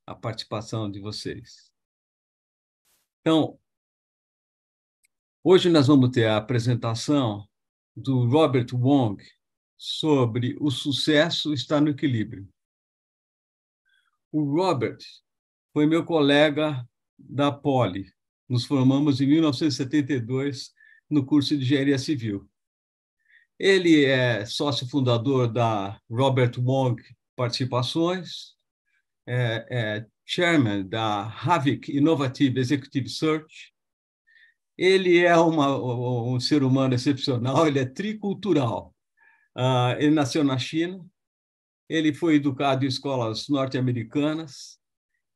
a participação de vocês. Então, hoje nós vamos ter a apresentação do Robert Wong sobre o sucesso está no equilíbrio. O Robert foi meu colega da Poli. Nos formamos em 1972 no curso de Engenharia Civil. Ele é sócio fundador da Robert Wong Participações, é chairman da Havik Innovative Executive Search. Ele é um ser humano excepcional, ele é tricultural. Ele nasceu na China, ele foi educado em escolas norte-americanas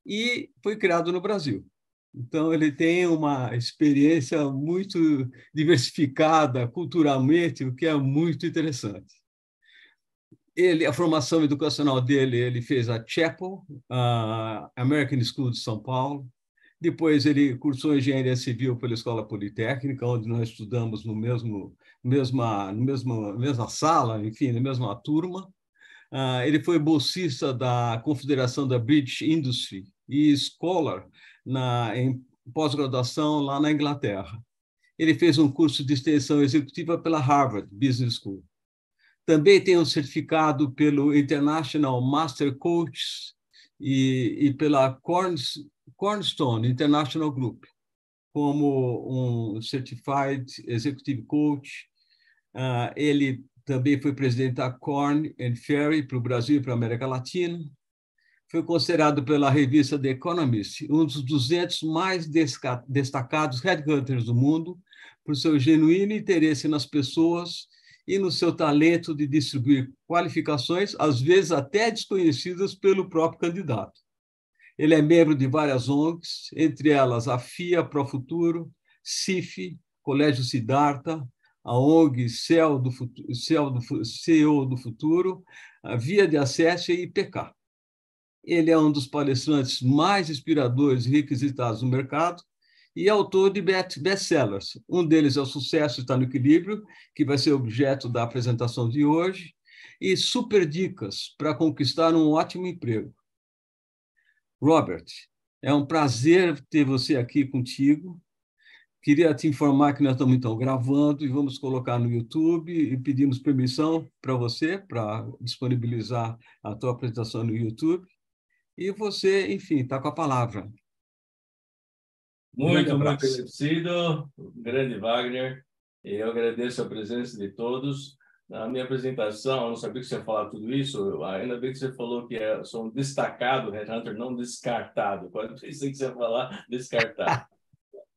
e foi criado no Brasil. Então, ele tem uma experiência muito diversificada culturalmente, o que é muito interessante. A formação educacional dele, ele fez a Chapel, a American School de São Paulo. Depois, ele cursou engenharia civil pela Escola Politécnica, onde nós estudamos no mesma sala, enfim, na mesma turma. Ele foi bolsista da Confederação da British Industry e scholar em pós-graduação lá na Inglaterra. Ele fez um curso de extensão executiva pela Harvard Business School. Também tem um certificado pelo International Master Coach e pela Cornerstone International Group, como um Certified Executive Coach. Ele também foi presidente da Korn and Ferry para o Brasil e para a América Latina. Foi considerado pela revista The Economist um dos 200 mais destacados headhunters do mundo por seu genuíno interesse nas pessoas e no seu talento de distribuir qualificações, às vezes até desconhecidas pelo próprio candidato. Ele é membro de várias ONGs, entre elas a FIA Pro Futuro, CIF, Colégio Siddhartha, a ONG CEO do Futuro, a Via de Acesso e IPK. Ele é um dos palestrantes mais inspiradores e requisitados no mercado e é autor de best-sellers. Um deles é O Sucesso Está no Equilíbrio, que vai ser objeto da apresentação de hoje, e Super Dicas para Conquistar um Ótimo Emprego. Robert, é um prazer ter você aqui contigo. Queria te informar que nós estamos, então, gravando e vamos colocar no YouTube e pedimos permissão para você, para disponibilizar a tua apresentação no YouTube. E você, enfim, está com a palavra. Grande Muito abraço. agradecido, grande Wagner. Eu agradeço a presença de todos. Na minha apresentação, eu não sabia que você ia falar tudo isso, ainda bem que você falou que sou um destacado headhunter, não descartado. Quando pensei que você ia falar descartado.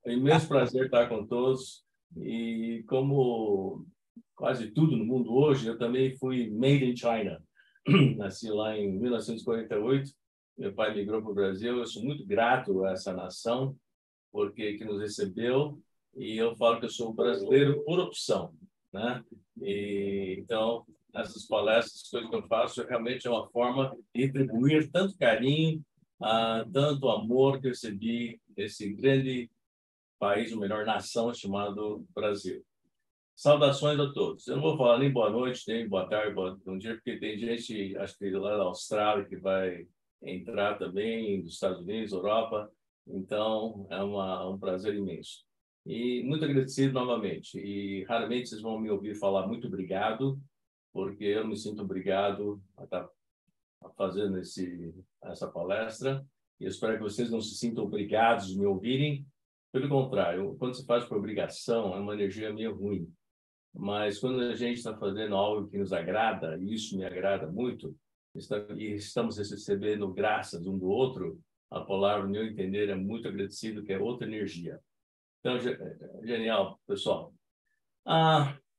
É um imenso prazer estar com todos. E como quase tudo no mundo hoje, eu também fui made in China. Nasci lá em 1948. Meu pai migrou para o Brasil. Eu sou muito grato a essa nação porque que nos recebeu, e eu falo que eu sou brasileiro por opção, né? E então essas palestras, coisas que eu faço, realmente é uma forma de retribuir tanto carinho, tanto amor que eu recebi desse grande país, o melhor nação chamado Brasil. Saudações a todos. Eu não vou falar nem boa noite, nem boa tarde, bom dia, porque tem gente, acho que lá da Austrália, que vai entrar também, dos Estados Unidos, Europa. Então, é um prazer imenso. E muito agradecido novamente. E raramente vocês vão me ouvir falar muito obrigado, porque eu me sinto obrigado a estar fazendo essa palestra. E eu espero que vocês não se sintam obrigados de me ouvirem. Pelo contrário, quando se faz por obrigação, é uma energia meio ruim. Mas quando a gente está fazendo algo que nos agrada, e isso me agrada muito, e estamos recebendo graças um do outro, a palavra, no meu entender, é muito agradecido, que é outra energia. Então, genial, pessoal.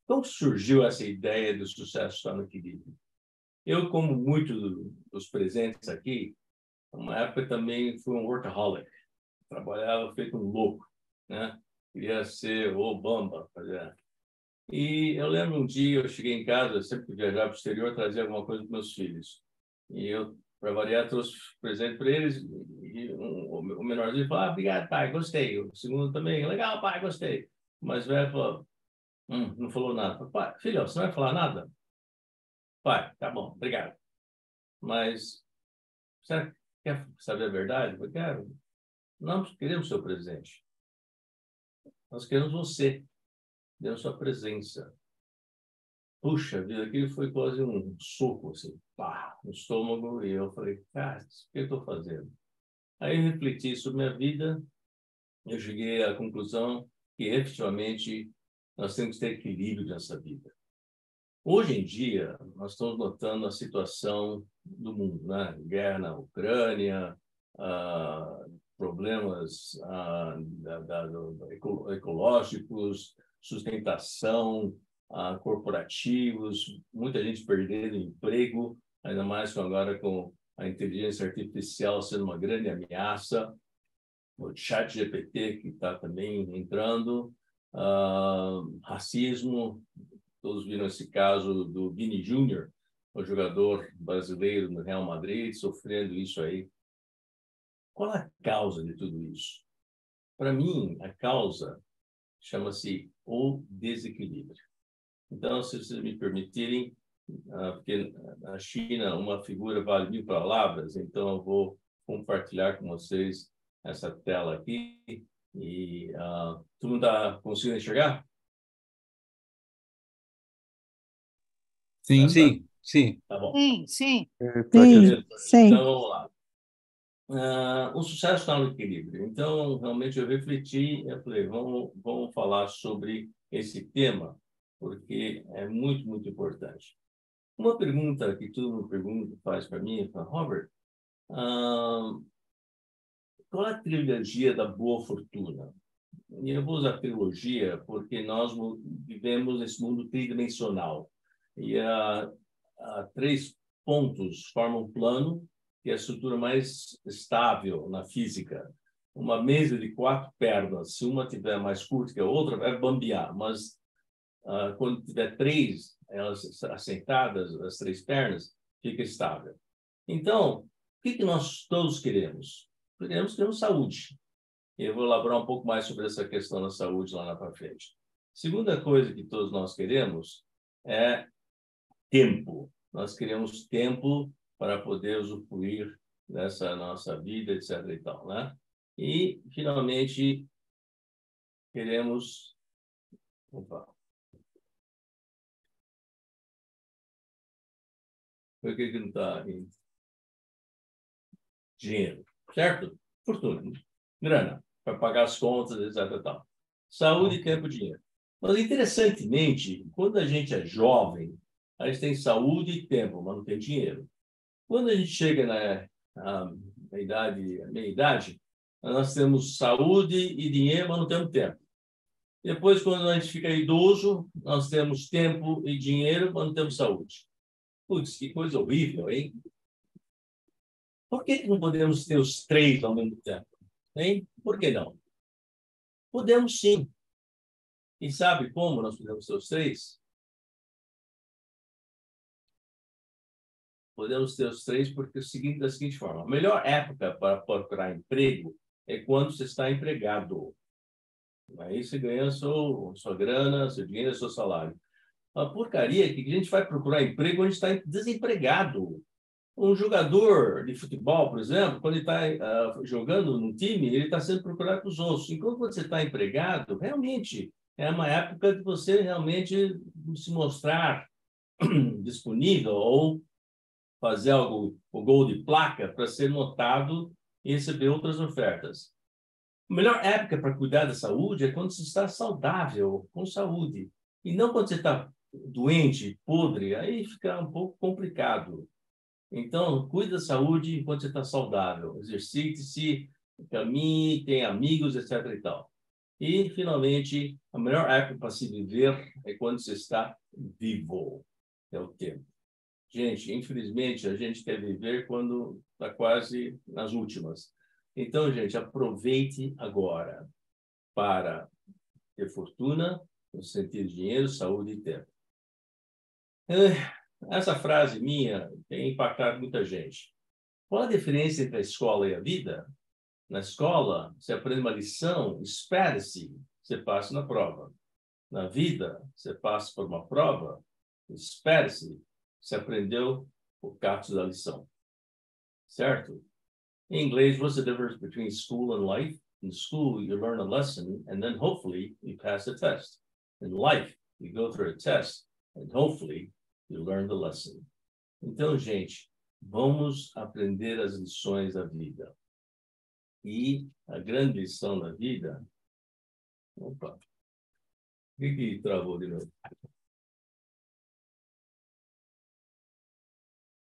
Como surgiu essa ideia do sucesso estar no equilíbrio? Eu, como muitos dos presentes aqui, uma época também fui um workaholic. Trabalhava feito um louco, né? Queria ser o Bamba, fazer. E eu lembro um dia, eu cheguei em casa, sempre que viajava para o exterior, trazia alguma coisa para meus filhos. E eu, para variar, trouxe presente para eles. E o menorzinho falou, obrigado, pai, gostei. O segundo também, legal, pai, gostei. Mas o velho falou, não falou nada. Falei, pai, filho, você não vai falar nada? Pai, tá bom, obrigado. Mas será que Quer saber a verdade? Eu quero. Nós queremos seu presente. Nós queremos você. Queremos sua presença. Puxa vida, aquilo foi quase um soco, assim, pá, no estômago. E eu falei, cara, o que eu estou fazendo? Aí eu refleti sobre minha vida. Eu cheguei à conclusão que, efetivamente, nós temos que ter equilíbrio nessa vida. Hoje em dia, nós estamos notando a situação do mundo, né? Guerra na Ucrânia, problemas ecológicos, sustentação, corporativos, muita gente perdendo emprego, ainda mais agora com a inteligência artificial sendo uma grande ameaça, o chat GPT que está também entrando, racismo. Todos viram esse caso do Vini Júnior, o jogador brasileiro no Real Madrid, sofrendo isso aí. Qual é a causa de tudo isso? Para mim, a causa chama-se o desequilíbrio. Então, se vocês me permitirem, porque na China uma figura vale 1000 palavras, então eu vou compartilhar com vocês essa tela aqui. E todo mundo está conseguindo enxergar? Sim, sim, sim. Tá bom. Sim, sim. Beleza? Sim. Então, vamos lá. O sucesso está no equilíbrio. Então, realmente, eu refleti, eu falei, vamos falar sobre esse tema, porque é muito, muito importante. Uma pergunta que todo mundo faz para mim, fala, Robert, qual é a trilogia da boa fortuna? E eu vou usar trilogia porque nós vivemos nesse mundo tridimensional. E há 3 pontos formam um plano, que é a estrutura mais estável na física. Uma mesa de 4 pernas, se uma tiver mais curta que a outra, vai bambear. Mas quando tiver 3, elas assentadas, as 3 pernas, fica estável. Então, o que nós todos queremos? Queremos saúde. Eu vou elaborar um pouco mais sobre essa questão da saúde lá na frente. Segunda coisa que todos nós queremos é tempo. Nós queremos tempo para poder usufruir dessa nossa vida, etc. e tal, né? E, finalmente, queremos... Opa. Por que não está aqui? Dinheiro, certo? Fortuna, grana, para pagar as contas, etc. e tal. Saúde, tempo, dinheiro. Mas, interessantemente, quando a gente é jovem, a gente tem saúde e tempo, mas não tem dinheiro. Quando a gente chega na meia idade, nós temos saúde e dinheiro, mas não temos tempo. Depois, quando a gente fica idoso, nós temos tempo e dinheiro, mas não temos saúde. Putz, que coisa horrível, hein? Por que não podemos ter os 3 ao mesmo tempo? Hein? Por que não? Podemos sim. E sabe como nós podemos ter os 3? Podemos ter os 3 porque da seguinte forma. A melhor época para procurar emprego é quando você está empregado. Aí você ganha sua grana, seu dinheiro, seu salário. A porcaria é que a gente vai procurar emprego quando a gente está desempregado. Um jogador de futebol, por exemplo, quando ele está jogando num time, ele está sendo procurado pelos outros. Enquanto você está empregado, realmente é uma época de você realmente se mostrar disponível ou fazer algo, o gol de placa, para ser notado e receber outras ofertas. A melhor época para cuidar da saúde é quando você está saudável, com saúde. E não quando você está doente, podre, aí fica um pouco complicado. Então, cuide da saúde enquanto você está saudável. Exercite-se, caminhe, tenha amigos, etc. e tal. E, finalmente, a melhor época para se viver é quando você está vivo. É o tempo. Gente, infelizmente, a gente quer viver quando está quase nas últimas. Então, gente, aproveite agora para ter fortuna, no sentido de dinheiro, saúde e tempo. Essa frase minha tem impactado muita gente. Qual a diferença entre a escola e a vida? Na escola, você aprende uma lição, espere-se, você passa na prova. Na vida, você passa por uma prova, espere-se, você aprendeu o capítulo da lição. Certo? Em inglês, what's the difference between school and life? In school, you learn a lesson, and then hopefully you pass a test. In life, you go through a test, and hopefully you learn the lesson. Então, gente, vamos aprender as lições da vida. E a grande lição da vida... Opa! O que travou de novo?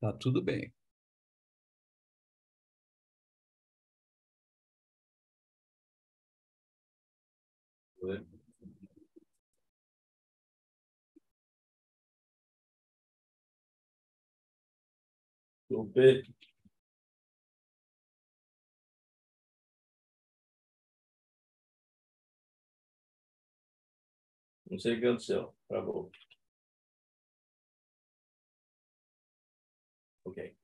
Tá tudo bem. Não sei o que aconteceu. Travou. Ok.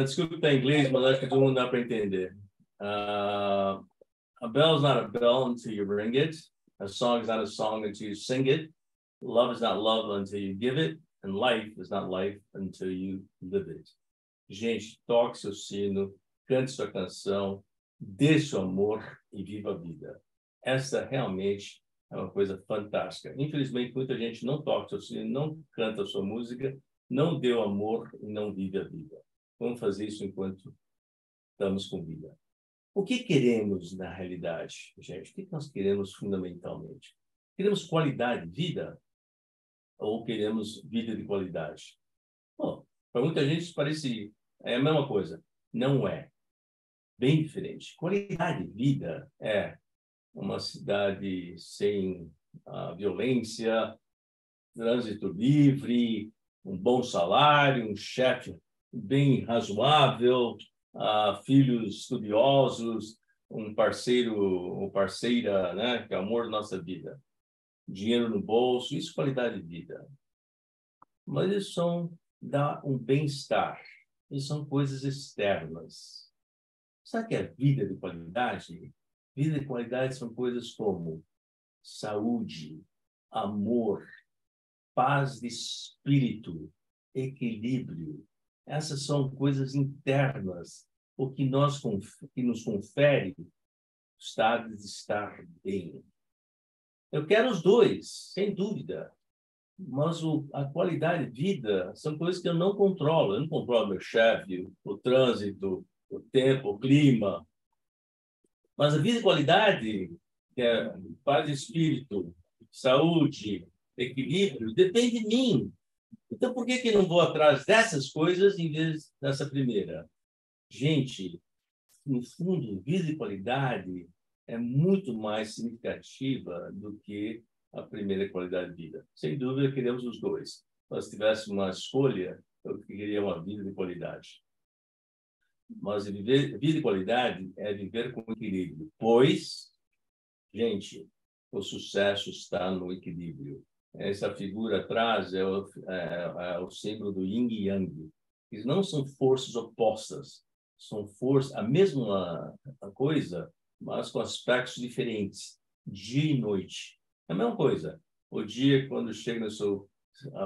Desculpa em inglês, mas acho que todo mundo dá para entender. A bell is not a bell until you ring it. A song is not a song until you sing it. Love is not love until you give it. And life is not life until you live it. Gente, toque seu sino, cante sua canção, dê seu amor e viva a vida. Essa realmente é uma coisa fantástica. Infelizmente, muita gente não toca seu sino, não canta a sua música, não deu amor e não vive a vida. Vamos fazer isso enquanto estamos com vida. O que queremos na realidade, gente? O que nós queremos fundamentalmente? Queremos qualidade de vida ou queremos vida de qualidade? Bom, para muita gente isso parece a mesma coisa. Não é. Bem diferente. Qualidade de vida é uma cidade sem violência, trânsito livre, um bom salário, um chefe bem razoável, filhos estudiosos, um parceiro ou parceira, né, que é o amor da nossa vida. Dinheiro no bolso, isso é qualidade de vida. Mas isso dá um bem-estar. Isso são coisas externas. Sabe o que é vida de qualidade? Vida de qualidade são coisas como saúde, amor, paz de espírito, equilíbrio. Essas são coisas internas, o que nos confere o estado de estar bem. Eu quero os dois, sem dúvida. Mas a qualidade de vida são coisas que eu não controlo. Eu não controlo meu chefe, o trânsito, o tempo, o clima. Mas a vida de qualidade, que é paz de espírito, saúde, equilíbrio, depende de mim. Então, por que não vou atrás dessas coisas em vez dessa primeira? Gente, no fundo, vida de qualidade é muito mais significativa do que a primeira qualidade de vida. Sem dúvida, queremos os dois. Se nós tivéssemos uma escolha, eu queria uma vida de qualidade. Mas vida de qualidade é viver com equilíbrio. Pois, gente, o sucesso está no equilíbrio. Essa figura atrás é o símbolo do yin e yang. Eles não são forças opostas. São forças, a mesma coisa, mas com aspectos diferentes. Dia e noite. É a mesma coisa. O dia, quando chega no seu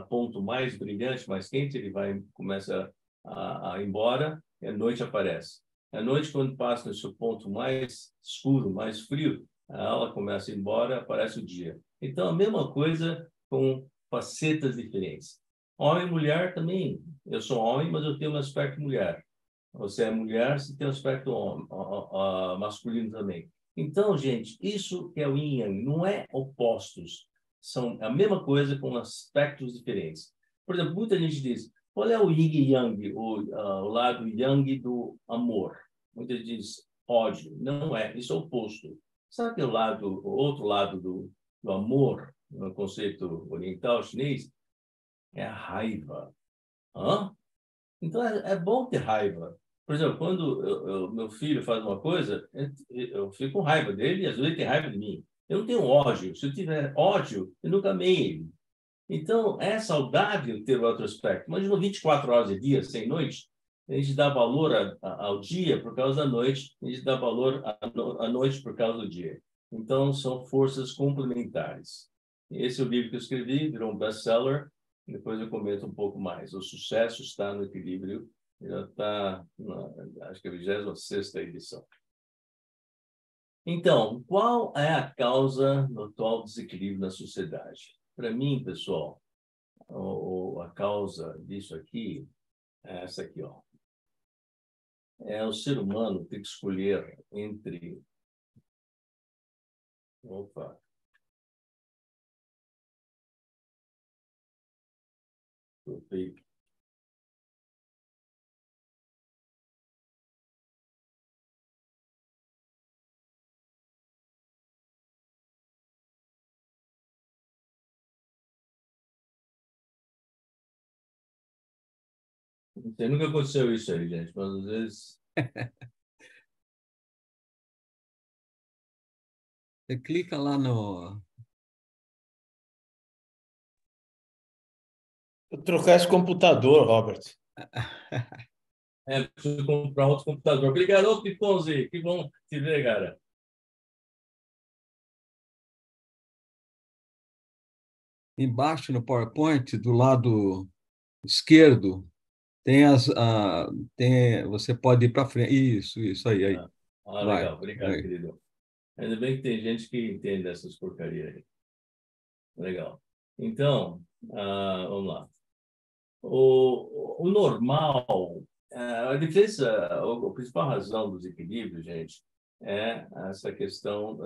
ponto mais brilhante, mais quente, ele começa a ir embora e a noite aparece. A noite, quando passa no seu ponto mais escuro, mais frio, ela começa a ir embora, aparece o dia. Então, a mesma coisa com facetas diferentes. Homem e mulher também. Eu sou homem, mas eu tenho um aspecto mulher. Você é mulher, você tem um aspecto masculino também. Então, gente, isso que é o yin e yang, não é opostos. São a mesma coisa com aspectos diferentes. Por exemplo, muita gente diz, qual é o yin e yang, o lado yang do amor? Muita gente diz ódio. Não é, isso é oposto. Sabe que o outro lado do amor, no conceito oriental chinês, é a raiva. Então, é bom ter raiva. Por exemplo, quando meu filho faz uma coisa, eu fico com raiva dele e às vezes ele tem raiva de mim. Eu não tenho ódio. Se eu tiver ódio, eu nunca amei ele. Então, é saudável ter outro aspecto. Imagina 24 horas de dia, sem noite. A gente dá valor ao dia por causa da noite, a gente dá valor à noite por causa do dia. Então, são forças complementares. Esse é o livro que eu escrevi, virou um best-seller. Depois eu comento um pouco mais. O sucesso está no equilíbrio Já está, acho que é a 26ª edição. Então, qual é a causa do atual desequilíbrio na sociedade? Para mim, pessoal, a causa disso aqui é essa aqui, ó. É o ser humano ter que escolher entre... Opa! Perfeito. Não sei, nunca aconteceu isso aí, gente, mas às vezes... Você clica lá no... Eu trocar esse computador, Robert. Preciso comprar outro computador. Obrigado, ô Piponzi. Que bom te ver, cara. Embaixo no PowerPoint, do lado esquerdo, tem você pode ir para frente. Isso aí. Vai, Legal. Obrigado, vai. querido. Ainda bem que tem gente que entende essas porcarias aí. Legal. Então, vamos lá. O normal, a diferença, a principal razão dos equilíbrios, gente, é essa questão,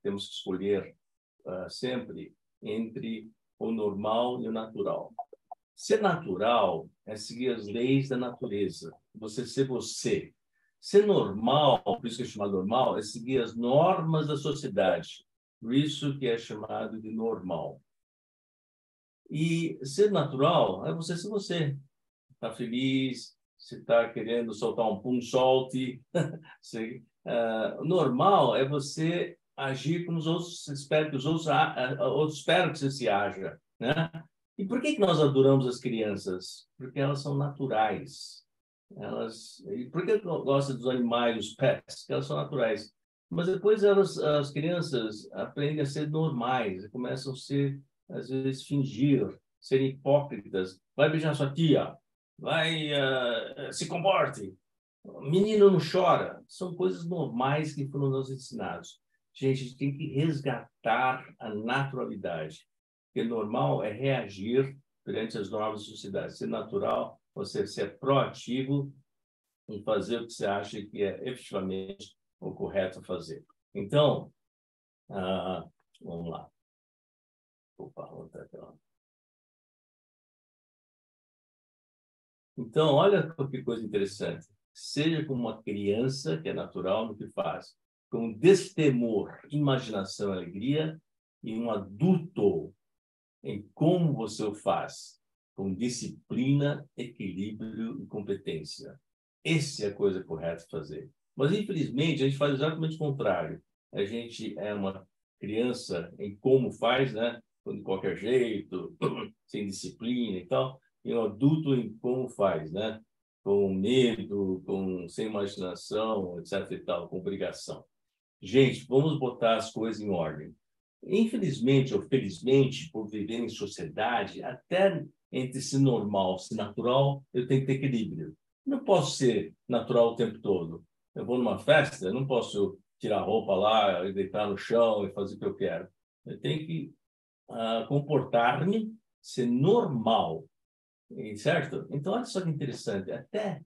temos que escolher sempre entre o normal e o natural. Ser natural é seguir as leis da natureza, você ser você. Ser normal, por isso que é chamado normal, é seguir as normas da sociedade. Por isso que é chamado de normal. E ser natural é você ser você. Está feliz, se está querendo soltar um pum, solte. Normal é você agir como os outros esperam que os outros esperam que você se haja, né? E por que nós adoramos as crianças? Porque elas são naturais. E por que eu gosto dos animais, os pets? Porque elas são naturais. Mas depois as crianças aprendem a ser normais, começam a ser, às vezes, fingir, ser hipócritas. Vai beijar sua tia, vai, se comporte. Menino não chora. São coisas normais que foram nos ensinados. Gente, a gente tem que resgatar a naturalidade. Porque normal é reagir perante as normas da sociedade. Ser natural, você ser proativo em fazer o que você acha que é efetivamente o correto fazer. Então, vamos lá. Opa, outra tela. Então, olha que coisa interessante. Seja como uma criança, que é natural no que faz, com destemor, imaginação, alegria, e um adulto em como você o faz, com disciplina, equilíbrio e competência. Essa é a coisa correta de fazer. Mas, infelizmente, a gente faz exatamente o contrário. A gente é uma criança em como faz, né? De qualquer jeito, sem disciplina e tal, e um adulto em como faz, né? Com medo, sem imaginação, etc. e tal, com obrigação. Gente, vamos botar as coisas em ordem. Infelizmente ou felizmente, por viver em sociedade, até entre ser normal e ser natural, eu tenho que ter equilíbrio. Não posso ser natural o tempo todo. Eu vou numa festa, eu não posso tirar a roupa lá e deitar no chão e fazer o que eu quero. Eu tenho que comportar-me, ser normal, certo? Então, olha só que interessante. Até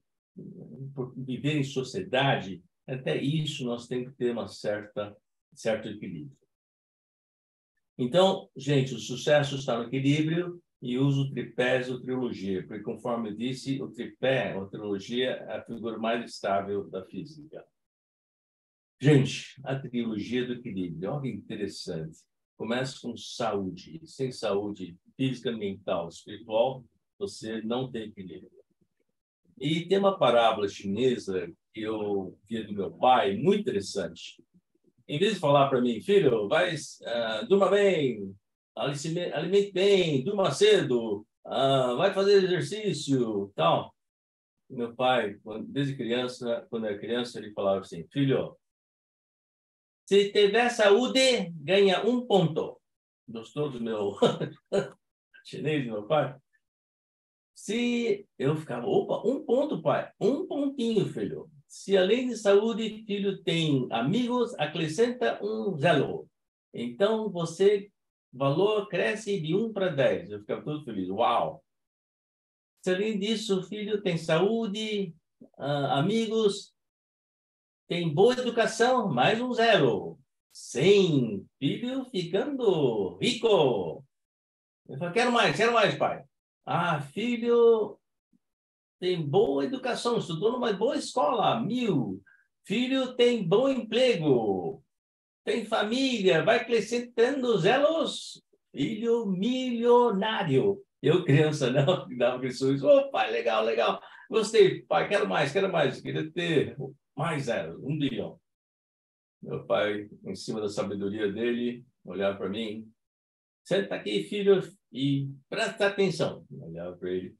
por viver em sociedade, até isso nós temos que ter certo equilíbrio. Então, gente, o sucesso está no equilíbrio e uso tripés ou trilogia, porque, conforme eu disse, o tripé ou trilogia é a figura mais estável da física. Gente, a trilogia do equilíbrio, olha que interessante. Começa com saúde. Sem saúde física, mental, espiritual, você não tem equilíbrio. E tem uma parábola chinesa que eu vi do meu pai, muito interessante. Em vez de falar para mim, filho, durma bem, alimente bem, durma cedo, vai fazer exercício, tal. Meu pai, desde criança, quando era criança, ele falava assim, filho, se tiver saúde, ganha 1 ponto. Gostou do meu chinês, meu pai? Se eu ficava, opa, um ponto, pai, um pontinho, filho. Se além de saúde, filho tem amigos, acrescenta um zero. Então, valor cresce de 1 para 10. Eu ficava todo feliz. Uau! Se além disso, filho tem saúde, amigos, tem boa educação, mais um zero. 100, filho ficando rico. Eu falei, quero mais, pai. Filho tem boa educação, estudou numa boa escola, 1000. Filho tem bom emprego, tem família, vai acrescentando zeros. Filho milionário. Eu, criança, não, dava aquele sorriso. Opa, legal, legal. Gostei, pai, quero mais, quero mais. Queria ter mais zeros, 1 bilhão. Meu pai, em cima da sabedoria dele, olhava para mim. Senta aqui, filho, e presta atenção. Eu olhava para ele.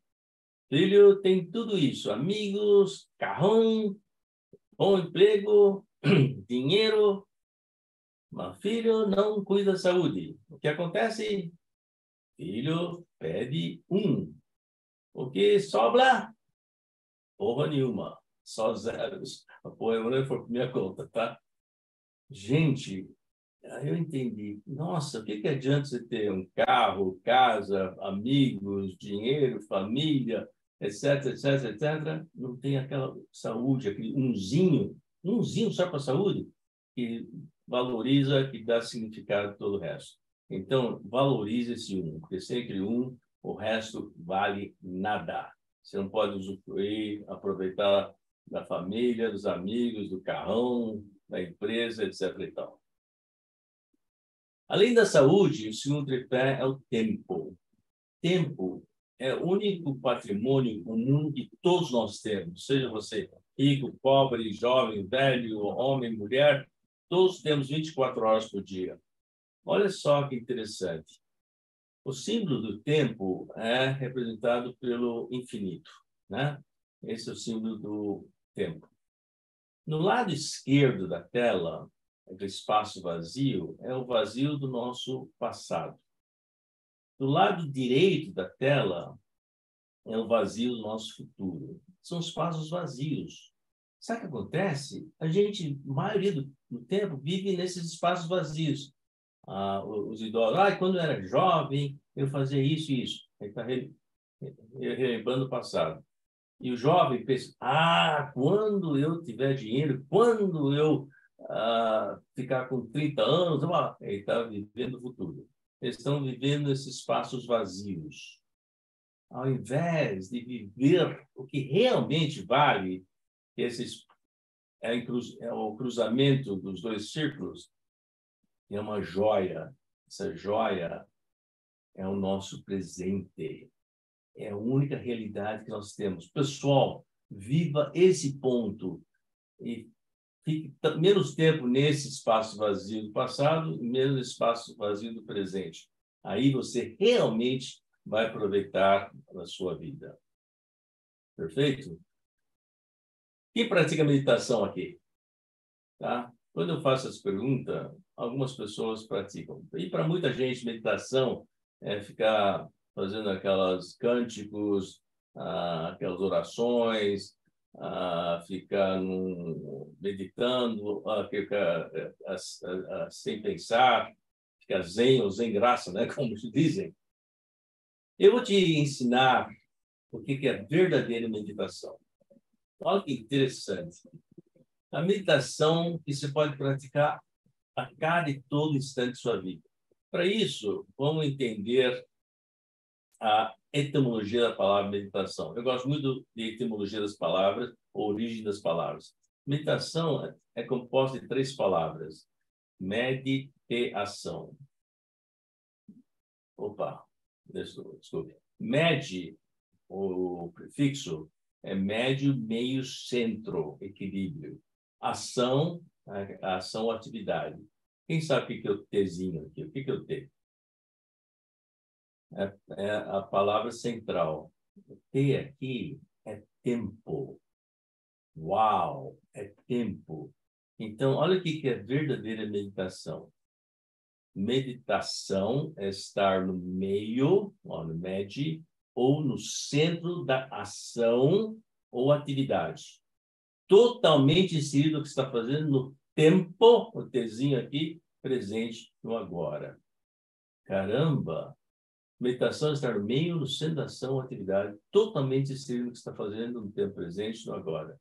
Filho tem tudo isso, amigos, carrão, bom emprego, dinheiro, mas filho não cuida da saúde. O que acontece? Filho pede 1. O que sobra? Porra nenhuma, só zeros. A porra não foi por minha conta, tá? Gente, aí eu entendi. Nossa, o que adianta você ter um carro, casa, amigos, dinheiro, família, etc, etc, etc. Não tem aquela saúde, aquele umzinho só para a saúde, que valoriza, que dá significado a todo o resto. Então, valorize esse porque sem aquele o resto vale nada. Você não pode usufruir, aproveitar da família, dos amigos, do carrão, da empresa, etc. e tal. Além da saúde, o segundo tripé é o tempo. Tempo é o único patrimônio comum que todos nós temos, seja você rico, pobre, jovem, velho, homem, mulher, todos temos 24 horas por dia. Olha só que interessante. O símbolo do tempo é representado pelo infinito, né? Esse é o símbolo do tempo. No lado esquerdo da tela, aquele espaço vazio, é o vazio do nosso passado. Do lado direito da tela, é o vazio do nosso futuro. São espaços vazios. Sabe o que acontece? A gente, a maioria do tempo, vive nesses espaços vazios. Os idosos, quando eu era jovem, eu fazia isso e isso. Ele está relembrando o passado. E o jovem pensa, quando eu tiver dinheiro, quando eu ficar com 30 anos, ele está vivendo o futuro. Eles estão vivendo esses espaços vazios. Ao invés de viver o que realmente vale, é o cruzamento dos dois círculos, é uma joia. Essa joia é o nosso presente. É a única realidade que nós temos. Pessoal, viva esse ponto e fique menos tempo nesse espaço vazio do passado e menos espaço vazio do presente. Aí você realmente vai aproveitar a sua vida. Perfeito? Quem pratica meditação aqui? Tá? Quando eu faço essa pergunta, algumas pessoas praticam. E para muita gente, meditação é ficar fazendo aquelas cânticos, aquelas orações, ficar meditando, ficar sem pensar, ficar zen ou zen graça, né? Como se dizem. Eu vou te ensinar o que é verdadeira meditação. Olha que interessante. A meditação que você pode praticar a cada e todo instante de sua vida. Para isso, vamos entender a etimologia da palavra meditação. Eu gosto muito de etimologia das palavras, origem das palavras. Meditação é composta de 3 palavras. Meditação. Desculpe. Med, o prefixo, é médio, meio, centro, equilíbrio. Ação, ação, atividade. Quem sabe o que é o Tzinho aqui? O que é o T? É a palavra central. O T aqui é tempo. Uau, é tempo. Então, olha o que é verdadeira meditação. Meditação é estar no meio, no med, ou no centro da ação ou atividade. Totalmente inserido no que você está fazendo no tempo, o Tzinho aqui, presente no agora. Caramba! Meditação é estar no meio, no centro da ação ou atividade, totalmente inserido no que você está fazendo no tempo presente no agora.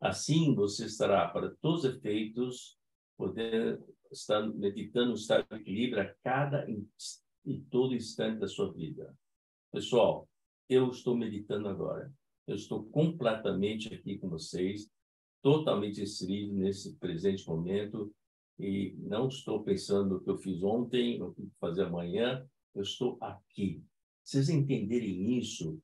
Assim, você estará, para todos os efeitos, poder estar meditando no estado de equilíbrio a cada e todo instante da sua vida. Pessoal, eu estou meditando agora. Eu estou completamente aqui com vocês, totalmente inserido nesse presente momento e não estou pensando no que eu fiz ontem, no que vou fazer amanhã. Eu estou aqui. Vocês entenderem isso,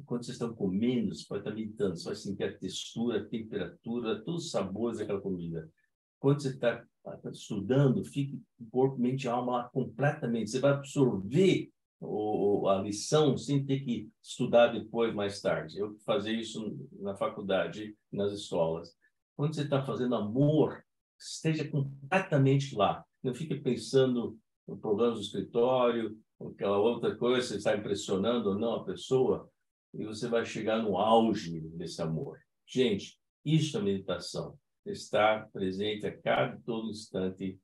quando vocês estão comendo, você pode estar meditando, você vai sentir a textura, a temperatura, todos os sabores daquela comida. Quando você está estudando, fique corpo, mente e alma lá completamente. Você vai absorver a lição sem ter que estudar depois, mais tarde. Eu fazia isso na faculdade, nas escolas. Quando você está fazendo amor, esteja completamente lá. Não fique pensando no problema do escritório, aquela outra coisa, você está impressionando ou não a pessoa, e você vai chegar no auge desse amor. Gente, isso é meditação. Estar presente a cada todo instante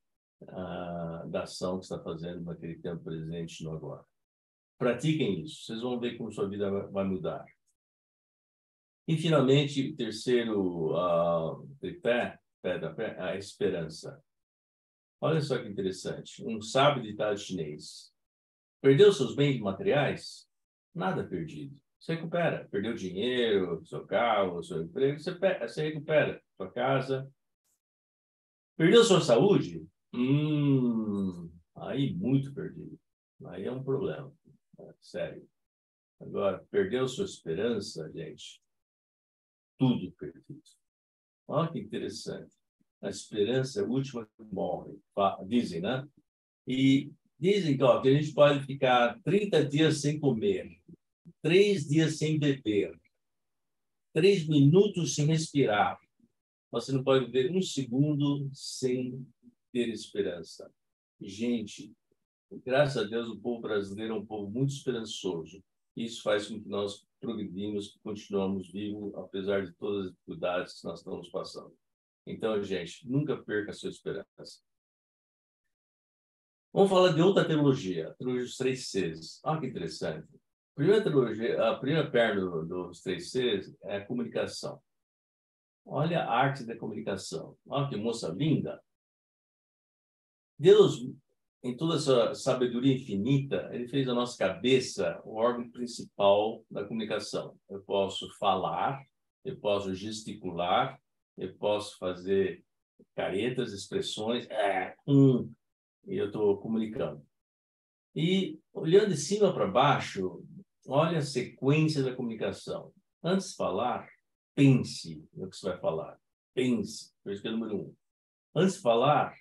da ação que está fazendo naquele tempo presente no agora. Pratiquem isso, vocês vão ver como sua vida vai mudar. E, finalmente, o terceiro tripé, a esperança. Olha só que interessante. Um sábio ditado chinês. Perdeu seus bens materiais? Nada perdido. Você recupera. Perdeu dinheiro, seu carro, seu emprego, você recupera. Sua casa. Perdeu sua saúde? Aí muito perdido. Aí é um problema. Sério. Agora, perdeu sua esperança, gente? Tudo perdido. Olha que interessante. A esperança é a última que morre, dizem, né? E dizem que a gente pode ficar 30 dias sem comer, 3 dias sem beber, 3 minutos sem respirar. Você não pode viver um segundo sem ter esperança. Gente, graças a Deus, o povo brasileiro é um povo muito esperançoso. Isso faz com que nós progredimos, continuamos vivos, apesar de todas as dificuldades que nós estamos passando. Então, gente, nunca perca a sua esperança. Vamos falar de outra teologia, a teologia dos 3 Cs. Olha que interessante. A primeira perna dos 3 Cs é a comunicação. Olha a arte da comunicação. Olha que moça linda. Deus, em toda a sua sabedoria infinita, ele fez a nossa cabeça o órgão principal da comunicação. Eu posso falar, eu posso gesticular, eu posso fazer caretas, expressões, e eu estou comunicando. E, olhando de cima para baixo, olha a sequência da comunicação. Antes de falar, pense no que você vai falar. Pense, isso que é o número 1. Antes de falar,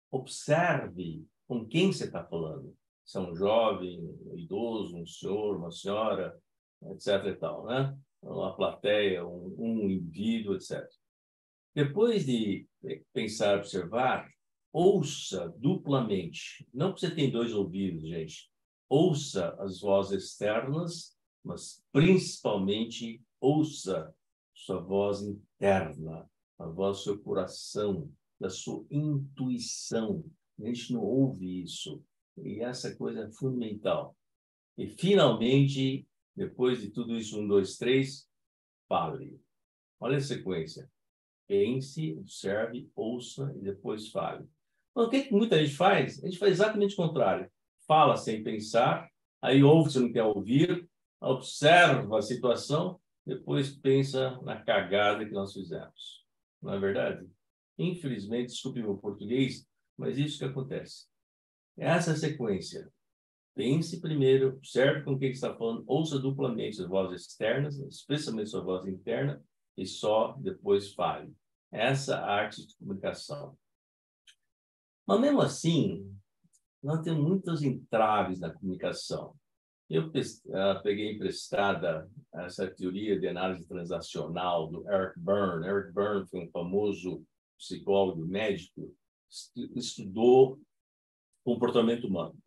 observe com quem você está falando. Se é um jovem, um idoso, um senhor, uma senhora, etc. e tal, né? Uma plateia, um indivíduo, etc. Depois de pensar, observar, ouça duplamente. Não que você tenha 2 ouvidos, gente. Ouça as vozes externas, mas principalmente ouça sua voz interna, a voz do seu coração, da sua intuição. A gente não ouve isso. E essa coisa é fundamental. E, finalmente, depois de tudo isso, 1, 2, 3, fale. Olha a sequência. Pense, observe, ouça e depois fale. Então, o que muita gente faz? A gente faz exatamente o contrário. Fala sem pensar, aí ouve se não quer ouvir, observa a situação, depois pensa na cagada que nós fizemos. Não é verdade? Infelizmente, desculpe meu português, mas isso que acontece. Essa é a sequência. Pense primeiro, observe com quem está falando, ouça duplamente as vozes externas, especialmente sua voz interna, e só depois fale. Essa arte de comunicação. Mas, mesmo assim, nós temos muitos entraves na comunicação. Eu peguei emprestada essa teoria de análise transacional do Eric Berne. Eric Berne foi um famoso psicólogo médico, estudou comportamento humano.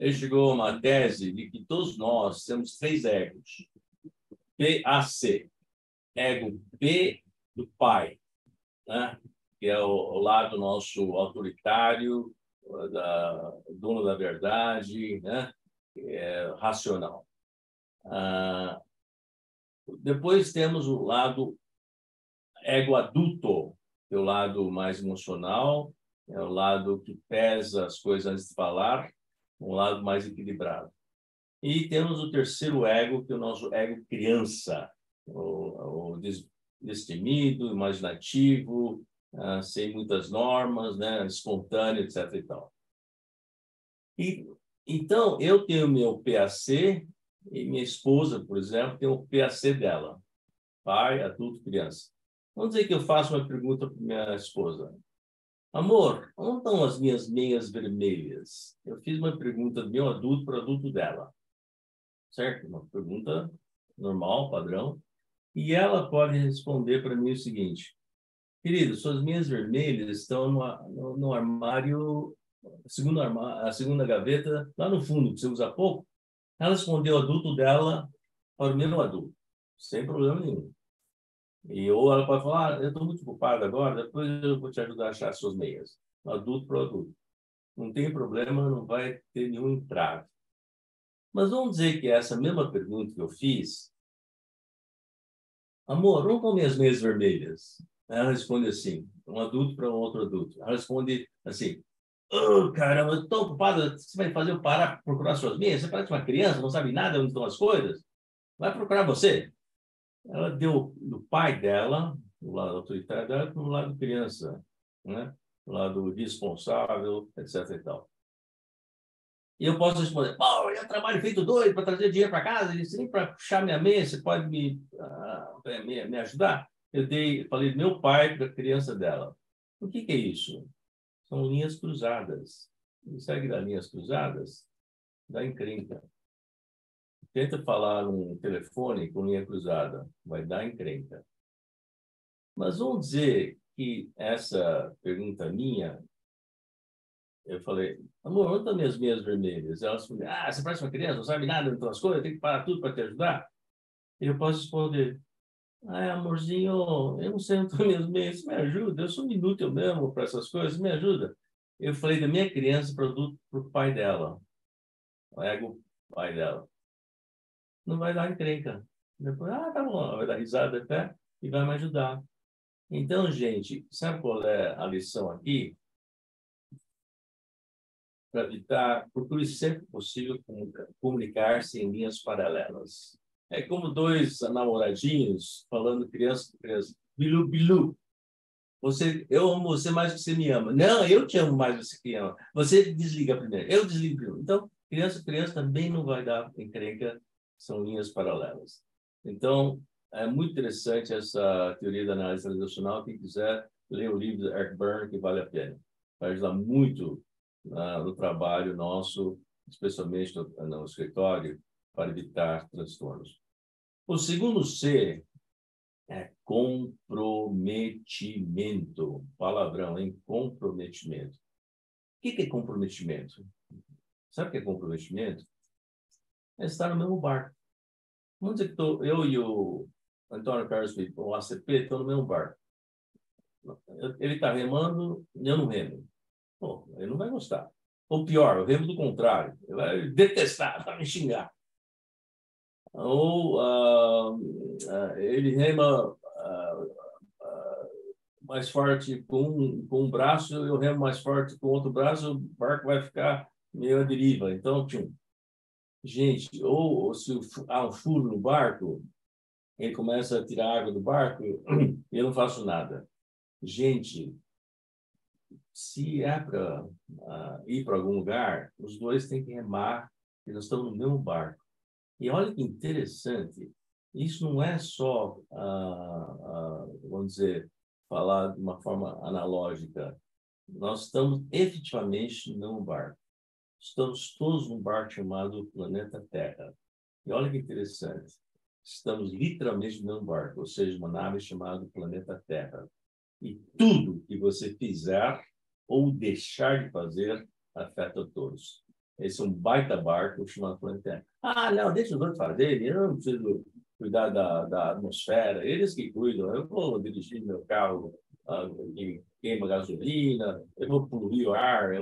ele chegou a uma tese de que todos nós temos 3 egos. PAC. Ego P do pai, né? Que é o lado nosso autoritário, dono da verdade, né? Racional. Depois temos o lado ego adulto, que é o lado mais emocional, é o lado que pesa as coisas antes de falar, um lado mais equilibrado. E temos o terceiro ego, que é o nosso ego criança, o destemido, imaginativo, sem muitas normas, né, espontâneo, etc. e tal. Então, eu tenho meu PAC e minha esposa, por exemplo, tem o PAC dela, pai, adulto, criança. Vamos dizer que eu faço uma pergunta para minha esposa. Amor, onde estão as minhas meias vermelhas? Eu fiz uma pergunta do meu adulto para o adulto dela. Certo? Uma pergunta normal, padrão. E ela pode responder para mim o seguinte: querido, suas meias vermelhas estão no armário, a segunda gaveta, lá no fundo, que você usa pouco. Ela respondeu o adulto dela para o meu adulto, sem problema nenhum. Ou ela pode falar, eu estou muito ocupada agora, depois eu vou te ajudar a achar suas meias. Adulto para o adulto. Não tem problema, não vai ter nenhum entrave. Mas vamos dizer que essa mesma pergunta que eu fiz, amor, onde estão minhas meias vermelhas? Ela responde assim, um adulto para um outro adulto. Ela responde assim, oh, caramba, eu estou ocupada, você vai fazer eu parar para procurar suas meias? Você parece uma criança, não sabe nada onde estão as coisas? Vai procurar você. Ela deu do pai dela, do lado autoritário dela, para o lado criança, né? Do lado responsável, etc. e tal. E eu posso responder, pô, eu trabalho feito doido para trazer dinheiro para casa, e nem para puxar minha meia, você pode me ajudar? Falei do meu pai para a criança dela. O que é isso? São linhas cruzadas. E segue das linhas cruzadas, dá encrenca. Tenta falar num telefone com linha cruzada, vai dar encrenca. Mas vamos dizer que essa pergunta minha, eu falei, amor, onde estão minhas meias vermelhas? Ela falou, você parece uma criança, não sabe nada das coisas, tem que parar tudo para te ajudar? E eu posso responder, amorzinho, eu não sei onde estão minhas meias, me ajuda, eu sou inútil mesmo para essas coisas, me ajuda. Eu falei da minha criança para o pai dela, o ego pai dela. Não vai dar encrenca. Depois, tá bom, vai dar risada até e vai me ajudar. Então, gente, sabe qual é a lição aqui? Para evitar, procure sempre possível comunicar-se em linhas paralelas. É como dois namoradinhos falando criança com criança. Bilu, bilu. Eu amo você mais do que você me ama. Não, eu te amo mais do que você me ama. Você desliga primeiro. Eu desligo primeiro. Então, criança também não vai dar encrenca. São linhas paralelas. Então, é muito interessante essa teoria da análise transacional. Quem quiser, ler o livro de Eric Berne, que vale a pena. Vai ajudar muito no trabalho nosso, especialmente no escritório, para evitar transtornos. O segundo C é comprometimento. Palavrão, hein? Comprometimento. O que é comprometimento? Sabe o que é comprometimento? É estar no mesmo barco. Vamos dizer que eu e o Antônio Carlos, o ACP, estão no mesmo barco. Ele está remando e eu não remo. Pô, ele não vai gostar. Ou pior, eu remo do contrário. Ele vai detestar, vai me xingar. Ou ele rema mais forte com um braço, eu remo mais forte com o outro braço, o barco vai ficar meio à deriva. Então, gente, ou se há um furo no barco, ele começa a tirar água do barco e eu não faço nada. Gente, se é para ir para algum lugar, os dois têm que remar, eles estão no mesmo barco. E olha que interessante, isso não é só, vamos dizer, falar de uma forma analógica. Nós estamos efetivamente no mesmo barco. Estamos todos num barco chamado Planeta Terra. E olha que interessante, estamos literalmente no mesmo barco, ou seja, uma nave chamada Planeta Terra. E tudo que você fizer ou deixar de fazer afeta todos. Esse é um baita barco chamado planeta Terra. Ah, não, deixa os outros fazerem, eu não preciso cuidar da atmosfera, eles que cuidam, eu vou dirigir meu carro que queima gasolina, eu vou poluir o ar.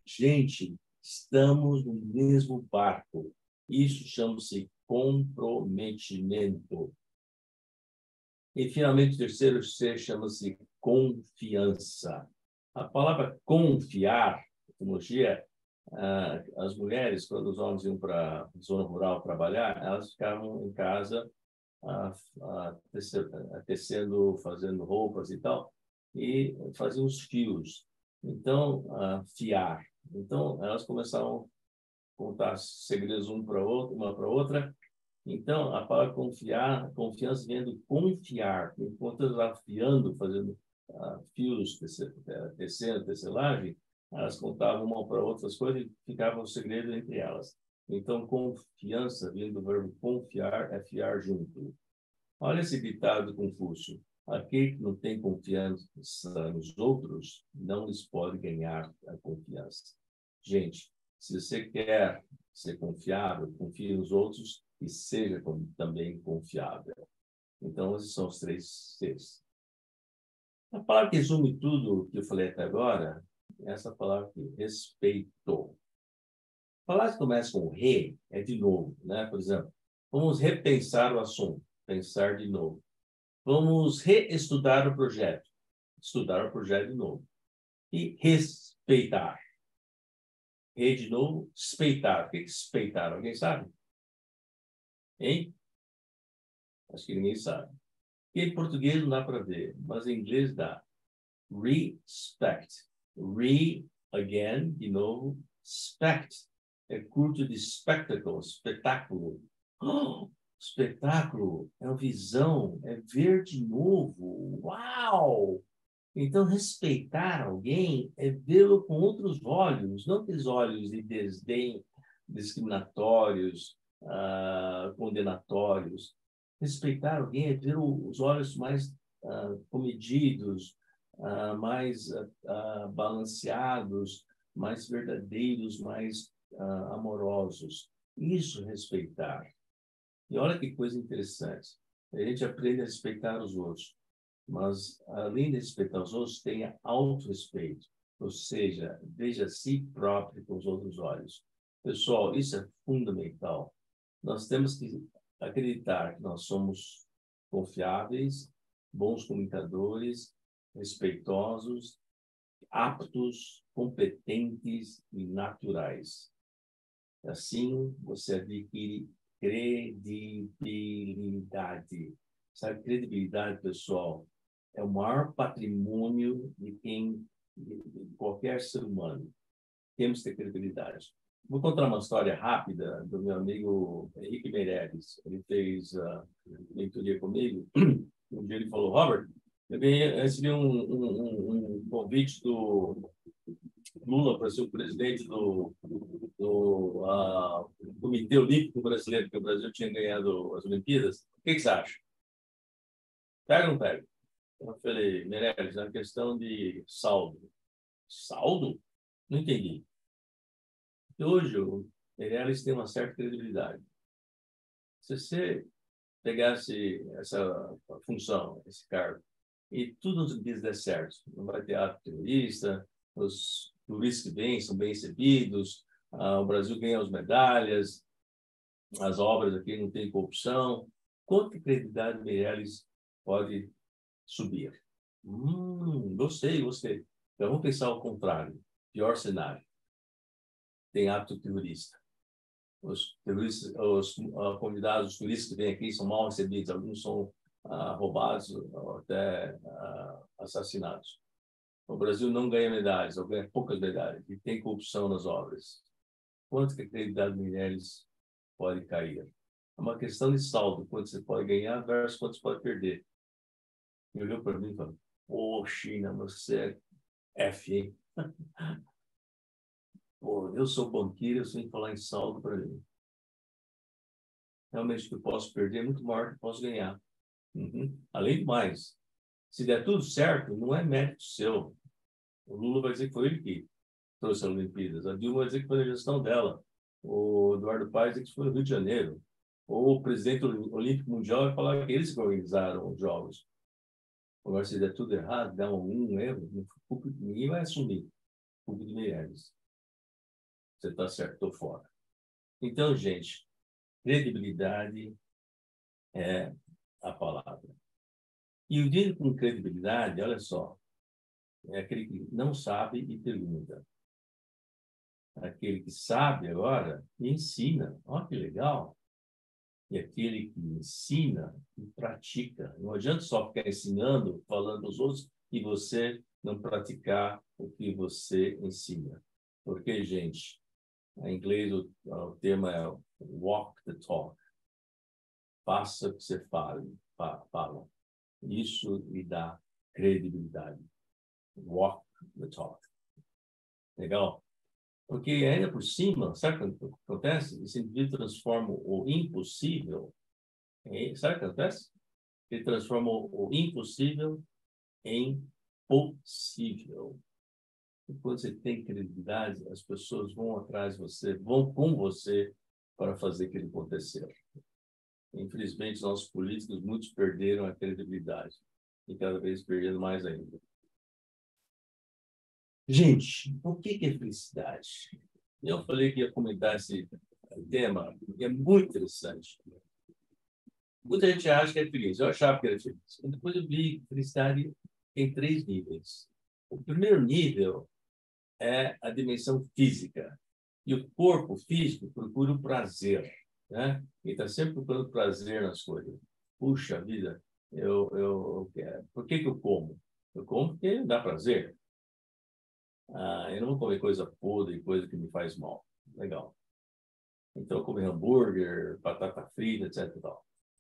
Gente, estamos no mesmo barco. Isso chama-se comprometimento. E, finalmente, o terceiro C chama-se confiança. A palavra confiar, etimologia, as mulheres, quando os homens iam para a zona rural trabalhar, elas ficavam em casa tecendo, fazendo roupas e tal, e faziam os fios. Então, fiar. Então, elas começavam a contar segredos uma para outra. Então, a palavra confiar, confiança vem do confiar. Enquanto elas estavam afiando, fazendo fios, tecendo, tecelagem, elas contavam uma para outras coisas e ficava o segredo entre elas. Então, confiança, vem do verbo confiar, é fiar junto. Olha esse ditado do Confúcio. Aquele que não tem confiança nos outros, não lhes pode ganhar a confiança. Gente, se você quer ser confiável, confie nos outros e seja também confiável. Então, esses são os 3 Cs. A palavra que resume tudo que eu falei até agora é essa palavra aqui, respeito. A palavra que começa com re é de novo, né? Por exemplo, vamos repensar o assunto, pensar de novo. Vamos reestudar o projeto, estudar o projeto de novo. E respeitar. Re de novo, respeitar. O que é respeitar? Alguém sabe? Hein? Acho que ninguém sabe. E em português não dá para ver, mas em inglês dá. Respect. Again, de novo. Spect. É curto de spectacle, espetáculo. Oh, espetáculo. É uma visão. É ver de novo. Uau! Então, respeitar alguém é vê-lo com outros olhos, não aqueles olhos de desdém, discriminatórios, condenatórios. Respeitar alguém é ver os olhos mais comedidos, mais balanceados, mais verdadeiros, mais amorosos. Isso é respeitar. E olha que coisa interessante. A gente aprende a respeitar os outros, mas além de respeitar os outros, tenha autorrespeito. Ou seja, veja a si próprio com os outros olhos. Pessoal, isso é fundamental. Nós temos que acreditar que nós somos confiáveis, bons comunicadores, respeitosos, aptos, competentes e naturais. Assim, você adquire credibilidade. Sabe, credibilidade, pessoal, é o maior patrimônio de qualquer ser humano. Temos que ter credibilidade. Vou contar uma história rápida do meu amigo Henrique Meirelles. Ele fez mentoria comigo. Um dia ele falou: Robert, eu recebi um convite do Lula para ser o presidente do Comitê Olímpico Brasileiro, que o Brasil tinha ganhado as Olimpíadas. O que você acha? Pega ou não pega? Eu falei: Meirelles, é uma questão de saldo. Saldo? Não entendi. E hoje, o Meirelles tem uma certa credibilidade. Se você pegasse essa função, esse cargo, e tudo nos dias der certo, não vai ter ato terrorista, os turistas que vêm são bem recebidos, o Brasil ganha as medalhas, as obras aqui não tem corrupção, quanta credibilidade Meirelles pode subir? Gostei. Então vamos pensar ao contrário, pior cenário. Tem ato terrorista. Os turistas, os convidados, os turistas que vêm aqui são mal recebidos, alguns são roubados ou até assassinados. O Brasil não ganha medalhas, ou ganha poucas medalhas, e tem corrupção nas obras. Quanto que a credibilidade de mulheres pode cair? É uma questão de saldo, quanto você pode ganhar versus quanto você pode perder. Ele olhou para mim e falou: "Pô, China, você é F, hein?" Pô, eu sou banqueiro, eu sei falar em saldo para mim. Realmente, o que eu posso perder é muito maior do que eu posso ganhar. Além do mais, se der tudo certo, não é mérito seu. O Lula vai dizer que foi ele que trouxe as Olimpíadas. A Dilma vai dizer que foi a gestão dela. O Eduardo Paes diz que foi no Rio de Janeiro. Ou o presidente olímpico mundial vai falar que eles que organizaram os Jogos. Agora, se der tudo errado, der um erro, ninguém vai assumir. Culpa de Meirelles. Você está certo, estou fora. Então, gente, credibilidade é a palavra. E o dia com credibilidade, olha só, é aquele que não sabe e pergunta. Aquele que sabe agora e ensina. Olha que legal. E aquele que ensina e pratica. Não adianta só ficar ensinando, falando aos outros, e você não praticar o que você ensina. Porque, gente, em inglês o termo é walk the talk. Faça o que você fala. Isso lhe dá credibilidade. Walk the talk. Legal? Porque ainda por cima, sabe o que acontece? Esse indivíduo transforma o impossível sabe o que acontece? Ele transforma o impossível em possível. E quando você tem credibilidade, as pessoas vão atrás de você, vão com você para fazer aquilo acontecer. Infelizmente, nossos políticos, muitos perderam a credibilidade. E cada vez perdendo mais ainda. Gente, o que é felicidade? Eu falei que ia comentar esse tema, que é muito interessante. Muita gente acha que é feliz. Eu achava que era feliz. Depois eu vi que felicidade tem 3 níveis. O primeiro nível é a dimensão física. E o corpo físico procura o prazer. Né? Ele está sempre procurando prazer nas coisas. Puxa vida, eu quero. Por que eu como? Eu como porque dá prazer. Eu não vou comer coisa podre, coisa que me faz mal. Legal. Então, eu como hambúrguer, batata frita, etc.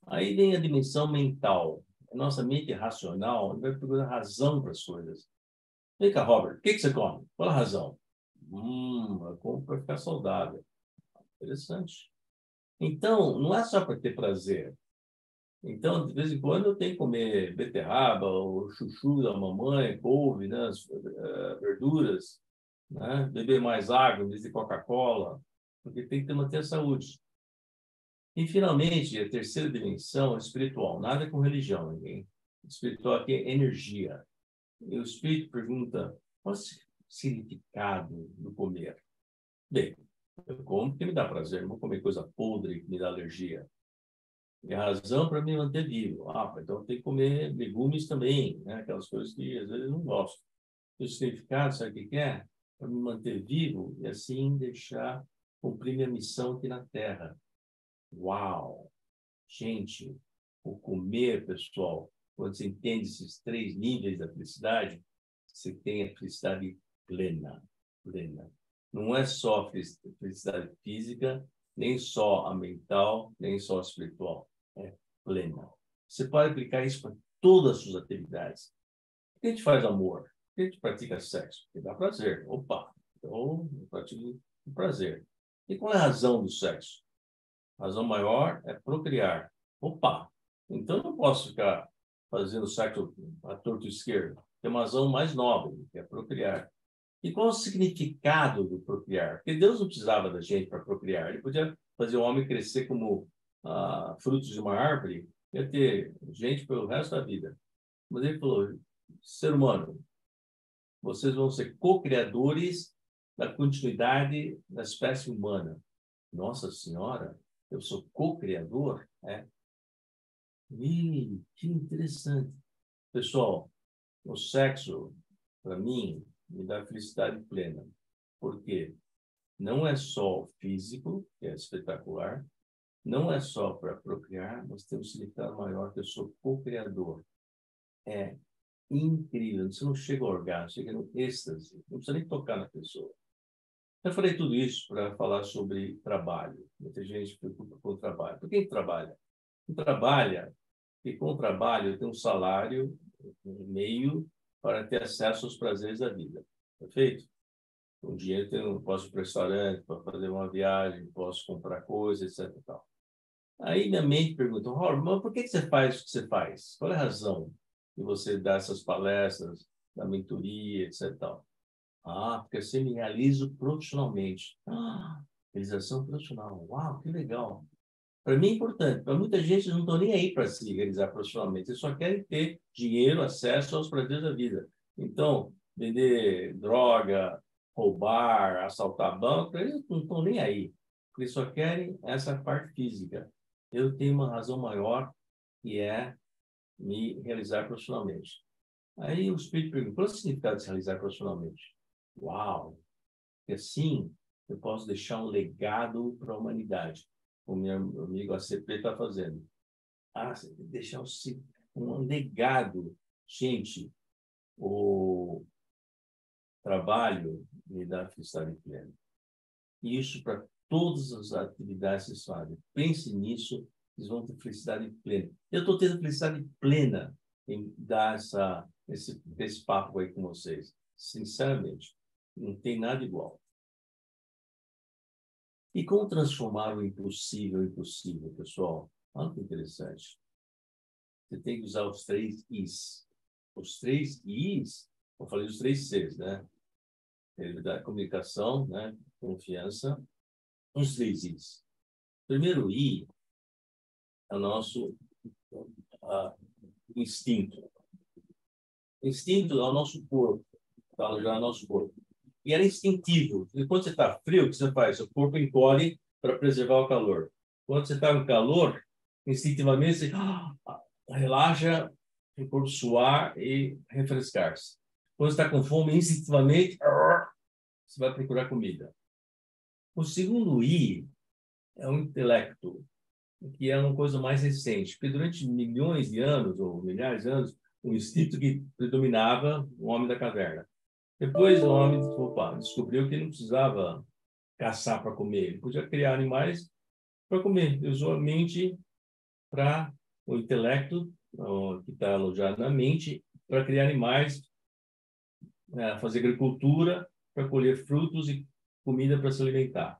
Aí vem a dimensão mental. A nossa mente racional vai procurar razão para as coisas. Vem cá, Robert, o que você come? Qual a razão? Eu como para ficar saudável. Interessante. Então, não é só para ter prazer. Então, de vez em quando, eu tenho que comer beterraba, ou chuchu da mamãe, couve, né, as verduras, né, beber mais água em vez de Coca-Cola, porque tem que manter a saúde. E, finalmente, a terceira dimensão é espiritual. Nada com religião, ninguém. Espiritual aqui é energia. E o espírito pergunta, qual é o significado do comer? Bem, eu como porque me dá prazer, não vou comer coisa podre que me dá alergia. E a razão para me manter vivo. Então eu tenho que comer legumes também, né? Aquelas coisas que às vezes eu não gosto. E o significado, sabe o que é? Para me manter vivo e assim deixar cumprir minha missão aqui na Terra. Uau! Gente, o comer, pessoal, quando você entende esses 3 níveis da felicidade, você tem a felicidade plena. Não é só a felicidade física, nem só a mental, nem só a espiritual. É plena. Você pode aplicar isso para todas as suas atividades. Por que a gente faz amor? Por que a gente pratica sexo? Porque dá prazer. Opa! Então, eu pratico o prazer. E qual é a razão do sexo? A razão maior é procriar. Opa! Então, eu não posso ficar fazendo sexo à torto esquerdo. Tem uma razão mais nobre, que é procriar. E qual é o significado do procriar? Porque Deus não precisava da gente para procriar. Ele podia fazer o homem crescer como frutos de uma árvore, ia ter gente pelo resto da vida. Mas ele falou, ser humano, vocês vão ser co-criadores da continuidade da espécie humana. Nossa Senhora, eu sou co-criador? Que interessante. Pessoal, o sexo, para mim, me dá felicidade plena. Por quê? Não é só o físico, que é espetacular, não é só para procriar, mas tem um significado maior, que eu sou co-criador. É incrível. Você não chega ao orgasmo, chega no êxtase. Não precisa nem tocar na pessoa. Eu falei tudo isso para falar sobre trabalho. Muita gente se preocupa com o trabalho. Por que trabalha? Quem trabalha, e com o trabalho eu tenho um salário, um meio para ter acesso aos prazeres da vida. Perfeito? Com dinheiro eu posso ir para o restaurante, para fazer uma viagem, posso comprar coisas, etc. Tal. Aí minha mente pergunta, mas por que você faz o que você faz? Qual é a razão de você dar essas palestras, da mentoria, etc. Tal? Porque assim me realizo profissionalmente. Realização profissional. Uau, que legal. Para mim é importante. Para muita gente, não estão nem aí para se realizar profissionalmente. Eles só querem ter dinheiro, acesso aos prazeres da vida. Então, vender droga, roubar, assaltar banco, eles não estão nem aí. Eles só querem essa parte física. Eu tenho uma razão maior, que é me realizar profissionalmente. Aí o Espírito pergunta, qual é o significado de se realizar profissionalmente? Uau! E assim, eu posso deixar um legado para a humanidade. O meu amigo ACP está fazendo. Deixar um legado. Gente, o trabalho me dá felicidade plena. E isso para todas as atividades que vocês fazem. Pense nisso, vocês vão ter felicidade plena. Eu estou tendo felicidade plena em dar esse papo aí com vocês. Sinceramente, não tem nada igual. E como transformar o impossível em possível, pessoal? Olha que interessante. Você tem que usar os 3 Is. Os 3 Is, eu falei os 3 Cs, né? Comunicação, né? Confiança. Os 3 Is. Primeiro I é o nosso instinto. Instinto é o nosso corpo. Fala já é o nosso corpo. E era instintivo. E quando você está frio, o que você faz? O corpo encolhe para preservar o calor. Quando você está com calor, instintivamente você relaxa, o corpo suar e refrescar-se. Quando você está com fome, instintivamente você vai procurar comida. O segundo I é o intelecto, que é uma coisa mais recente, porque durante milhões de anos, ou milhares de anos, o instinto que predominava o homem da caverna. Depois o homem descobriu que não precisava caçar para comer, ele podia criar animais para comer. Ele usou a mente para o intelecto, que está alojado na mente, para criar animais, fazer agricultura, para colher frutos e comida para se alimentar.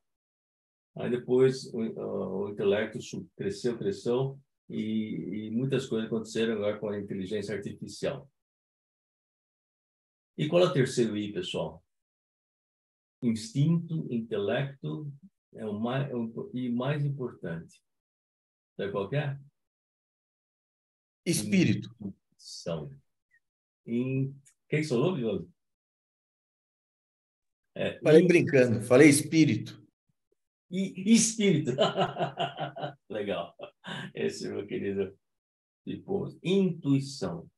Aí depois o intelecto cresceu e muitas coisas aconteceram agora com a inteligência artificial. E qual é o terceiro I, pessoal? Instinto, intelecto é o mais importante. Sabe qual que é? Espírito. Intuição. Quem falou, Viola? Falei brincando, falei espírito. E espírito. Legal. Esse, meu querido, tipo, intuição.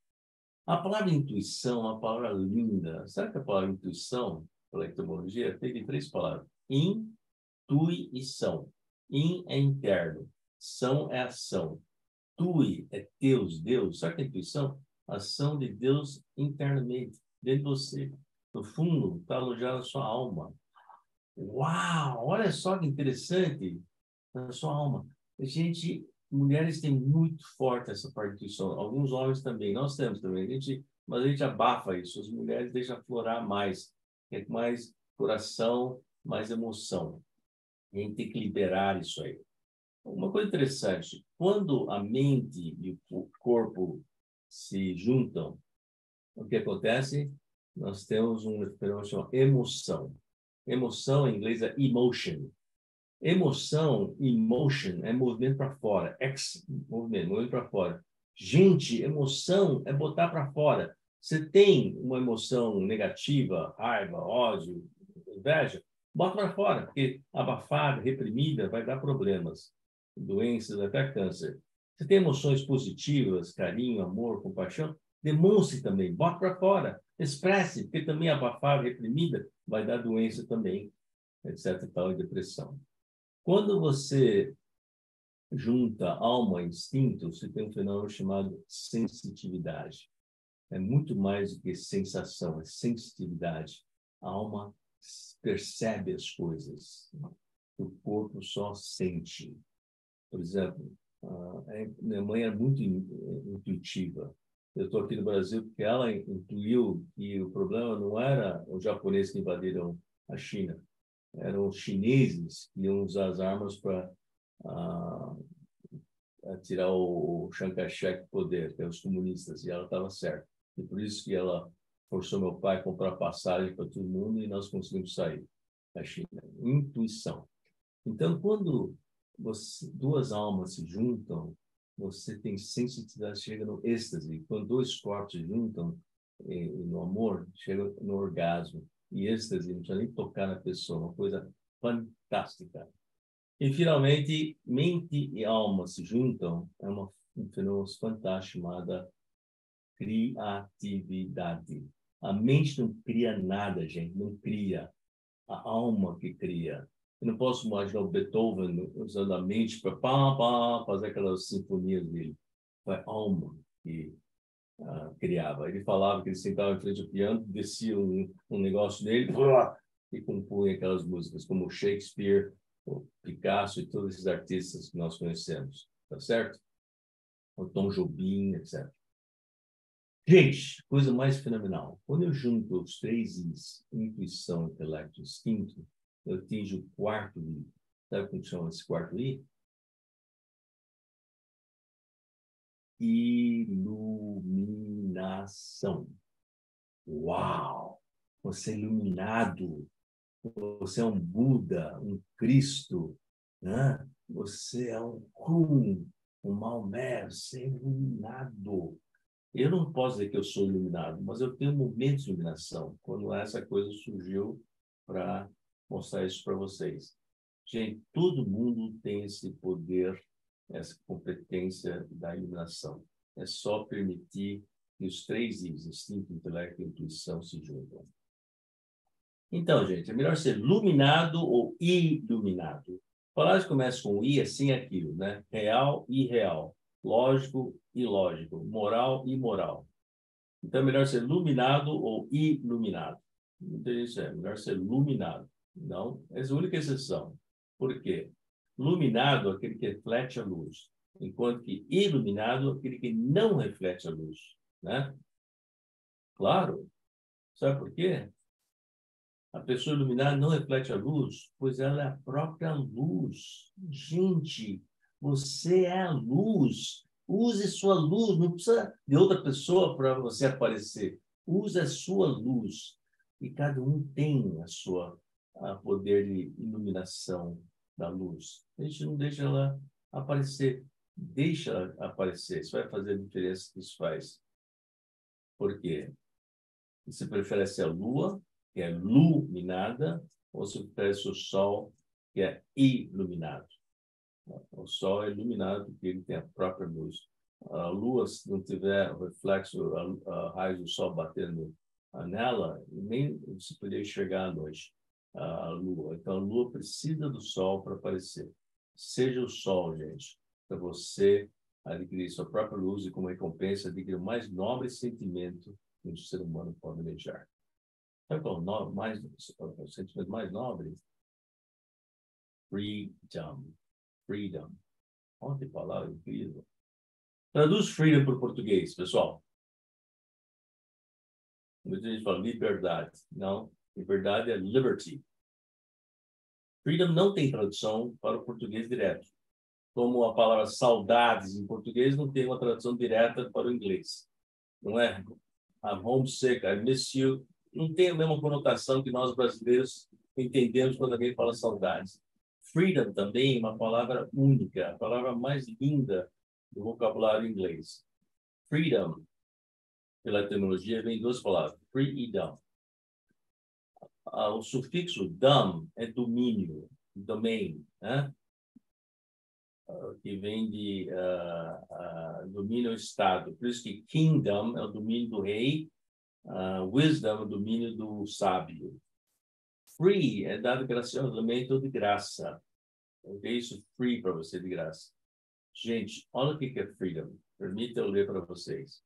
A palavra intuição é uma palavra linda. Sabe que a palavra intuição, pela etimologia, tem 3 palavras. Intuição. In é interno. São é ação. Tui é Deus. Sabe que a intuição? Ação de Deus internamente, dentro de você. No fundo, está alojada a sua alma. Uau! Olha só que interessante. Na sua alma. Gente, mulheres têm muito forte essa parte de intuição. Alguns homens também. Nós temos também. Mas a gente abafa isso. As mulheres deixam aflorar mais. É mais coração, mais emoção. A gente tem que liberar isso aí. Uma coisa interessante. Quando a mente e o corpo se juntam, o que acontece? Nós temos um fenômeno chamado emoção. Emoção, em inglês, é emotion. Emoção, emotion, é movimento para fora. Movimento para fora. Gente, emoção é botar para fora. Você tem uma emoção negativa, raiva, ódio, inveja, bota para fora, porque abafada, reprimida, vai dar problemas, doenças, até câncer. Você tem emoções positivas, carinho, amor, compaixão, demonstre também, bota para fora, expresse, porque também abafada, reprimida, vai dar doença também, etc. Tal, e depressão. Quando você junta alma e instinto, você tem um fenômeno chamado sensitividade. É muito mais do que sensação, é sensitividade. A alma percebe as coisas. O corpo só sente. Por exemplo, minha mãe é muito intuitiva. Eu estou aqui no Brasil porque ela intuiu que o problema não era os japoneses que invadiram a China. Eram os chineses que iam usar as armas para tirar o Chiang Kai-shek do poder, que é os comunistas, e ela estava certa. E por isso que ela forçou meu pai a comprar passagem para todo mundo e nós conseguimos sair da China. Intuição. Então, quando duas almas se juntam, você tem sensitividade, chega no êxtase. Quando dois corpos se juntam no amor, chega no orgasmo. E êxtase, não precisa nem tocar na pessoa, uma coisa fantástica. E, finalmente, mente e alma se juntam, é um fenômeno fantástico chamado criatividade. A mente não cria nada, gente, não cria. A alma que cria. Eu não posso imaginar o Beethoven usando a mente para fazer aquelas sinfonias dele. Foi a alma que criava. Ele falava que ele sentava em frente ao piano, descia um negócio nele e compunha aquelas músicas, como Shakespeare, o Picasso e todos esses artistas que nós conhecemos. Tá certo? O Tom Jobim, etc. Gente, coisa mais fenomenal. Quando eu junto os três Is, intuição, intelecto e instinto, eu atinjo o quarto I. Sabe como chama esse quarto I? Iluminação. Uau! Você é iluminado. Você é um Buda, um Cristo. Né? Você é um Kun, um Maomé. Você é iluminado. Eu não posso dizer que eu sou iluminado, mas eu tenho momentos de iluminação, quando essa coisa surgiu para mostrar isso para vocês. Gente, todo mundo tem esse poder, essa competência da iluminação. É só permitir que os três Is, instinto, intelecto e intuição, se juntam. Então, gente, é melhor ser iluminado ou iluminado. Palavras que começam com I, assim aquilo, né? Real e irreal. Lógico e ilógico. Moral e imoral. Então, é melhor ser iluminado ou iluminado. Muita gente melhor ser iluminado. Não, essa é a única exceção. Por quê? Iluminado é aquele que reflete a luz, enquanto que iluminado é aquele que não reflete a luz, né? Claro. Sabe por quê? A pessoa iluminada não reflete a luz, pois ela é a própria luz. Gente, você é a luz. Use sua luz, não precisa de outra pessoa para você aparecer. Use a sua luz. E cada um tem a poder de iluminação da luz. A gente não deixa ela aparecer. Deixa ela aparecer. Isso vai fazer a diferença que isso faz. Por quê? Você prefere ser a lua, que é iluminada, ou você prefere o sol, que é iluminado? O sol é iluminado porque ele tem a própria luz. A lua, se não tiver reflexo, raios do sol batendo nela, nem você poderia enxergar à noite a lua. Então, a lua precisa do sol para aparecer. Seja o sol, gente, para você adquirir sua própria luz e, como recompensa, adquirir o mais nobre sentimento que o ser humano pode desejar. Sabe qual é o sentimento mais nobre? Freedom. Freedom. Olha que palavra incrível. Traduz freedom para o português, pessoal. Muita gente fala liberdade. Não, liberdade é liberty. Freedom não tem tradução para o português direto. Como a palavra saudades em português não tem uma tradução direta para o inglês. Não é? I'm homesick, I miss you. Não tem a mesma conotação que nós brasileiros entendemos quando alguém fala saudades. Freedom também é uma palavra única, a palavra mais linda do vocabulário inglês. Freedom, pela etimologia, vem duas palavras, free e dumb. O sufixo dumb é domínio, domain, né? Que vem de domínio estado. Por isso que kingdom é o domínio do rei, wisdom é o domínio do sábio. Free é dado graciosamente ou de graça. Eu dei isso free para você de graça. Gente, olha o que é freedom. Permita eu ler para vocês.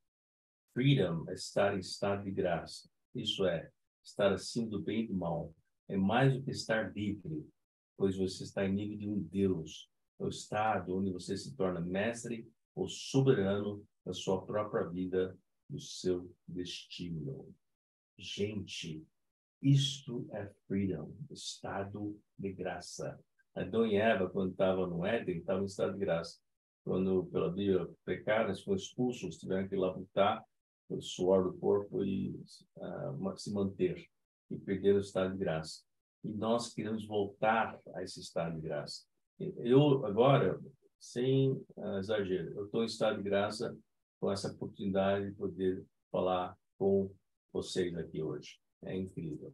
Freedom é estar em estado de graça. Isso é, estar acima do bem e do mal. É mais do que estar livre, pois você está em nível de um Deus. É o estado onde você se torna mestre ou soberano da sua própria vida, do seu destino. Gente, isto é freedom, estado de graça. Adão e Eva, quando estavam no Éden, estavam em estado de graça. Quando, pela Bíblia, pecaram, eles foram expulsos, tiveram que ir lá lutar, o suor do corpo e se manter e perder o estado de graça. E nós queremos voltar a esse estado de graça. Eu, agora, sem exagero, eu estou em estado de graça com essa oportunidade de poder falar com vocês aqui hoje. É incrível.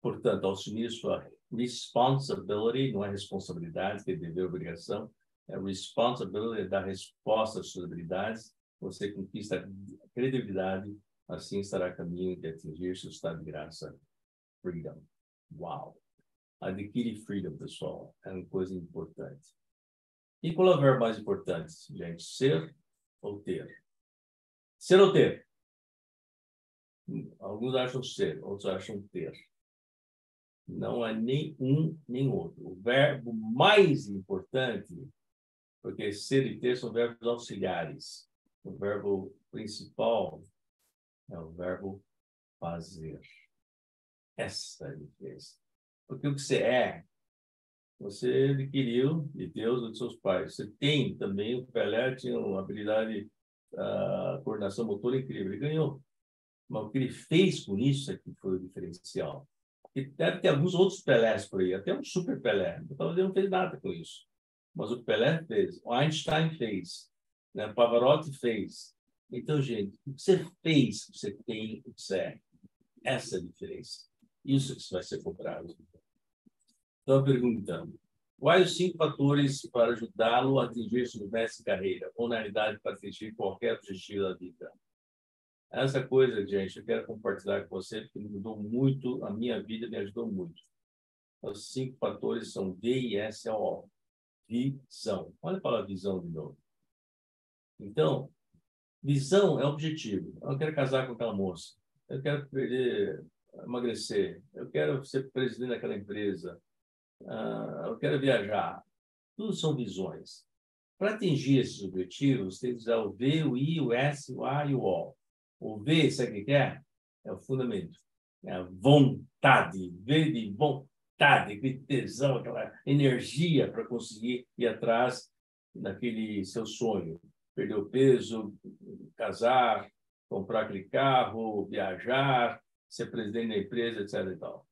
Portanto, ao assumir sua responsibility, não é responsabilidade, que é dever, obrigação, é responsibility, é dar resposta às suas habilidades, você conquista a credibilidade, assim estará a caminho de atingir seu estado de graça. Freedom. Uau! Adquire freedom, pessoal. É uma coisa importante. E qual é o verbo mais importante, gente? Ser ou ter? Ser ou ter? Alguns acham ser, outros acham ter. Não é nem um nem outro. O verbo mais importante, porque ser e ter são verbos auxiliares. O verbo principal é o verbo fazer. Essa é a diferença. Porque o que você adquiriu de Deus ou de seus pais. Você tem também, o Pelé tinha uma habilidade, coordenação motora incrível, ele ganhou. Mas o que ele fez com isso é que foi o diferencial. E deve ter alguns outros Pelés por aí, até um super Pelé. Talvez ele não fez nada com isso. Mas o Pelé fez, o Einstein fez, né? O Pavarotti fez. Então, gente, o que você fez, o que você tem, o que você é. Essa é a diferença. Isso que vai ser cobrado. Então, perguntando, quais os 5 fatores para ajudá-lo a atingir sua meta de carreira, ou na realidade para atingir qualquer objetivo da vida? Essa coisa, gente, eu quero compartilhar com você, porque mudou muito, a minha vida me ajudou muito. Os 5 fatores são V-I-S-O. Visão. Olha a palavra visão de novo. Então, visão é objetivo. Eu quero casar com aquela moça. Eu quero emagrecer. Eu quero ser presidente daquela empresa. Eu quero viajar. Tudo são visões. Para atingir esses objetivos, tem que usar o V, o I, o S, o A e o O. O V, sabe o que é? É o fundamento. É a vontade. V de vontade, aquele tesão, aquela energia para conseguir ir atrás daquele seu sonho. Perder o peso, casar, comprar aquele carro, viajar, ser presidente da empresa, etc. E tal.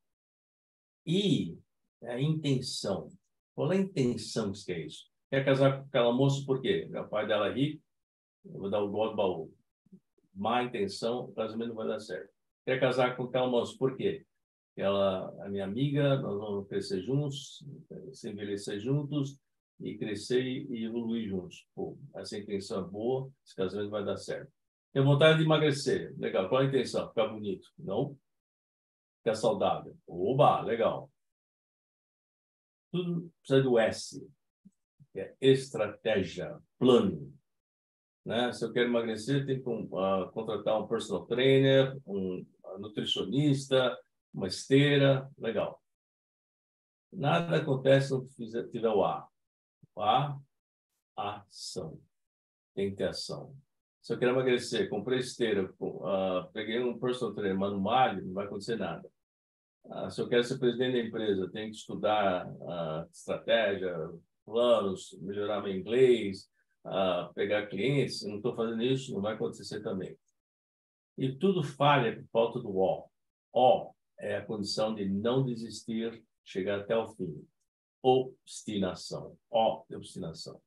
E a intenção. Qual é a intenção que é isso? Quer casar com aquela moça por quê? O pai dela é rico, eu vou dar o gol do baú. Má intenção, o casamento não vai dar certo. Quer casar com aquela moça por quê? Ela é minha amiga, nós vamos crescer juntos, se envelhecer juntos, e crescer e evoluir juntos. Pô, essa intenção é boa, esse casamento vai dar certo. Tem vontade de emagrecer. Legal. Qual é a intenção? Ficar bonito. Não? Ficar saudável. Oba, legal. Tudo precisa do S, que é estratégia, plano. Né? Se eu quero emagrecer, tem que contratar um personal trainer, um nutricionista, uma esteira, legal. Nada acontece se não tiver o A. Ação. Tem que ter ação. Se eu quero emagrecer, comprei esteira, peguei um personal trainer, mas no malho, não vai acontecer nada. Se eu quero ser presidente da empresa, tenho que estudar estratégia, planos, melhorar meu inglês, pegar clientes. Se não estou fazendo isso, não vai acontecer também. E tudo falha por falta do O. O é a condição de não desistir, chegar até o fim. Obstinação. O de obstinação.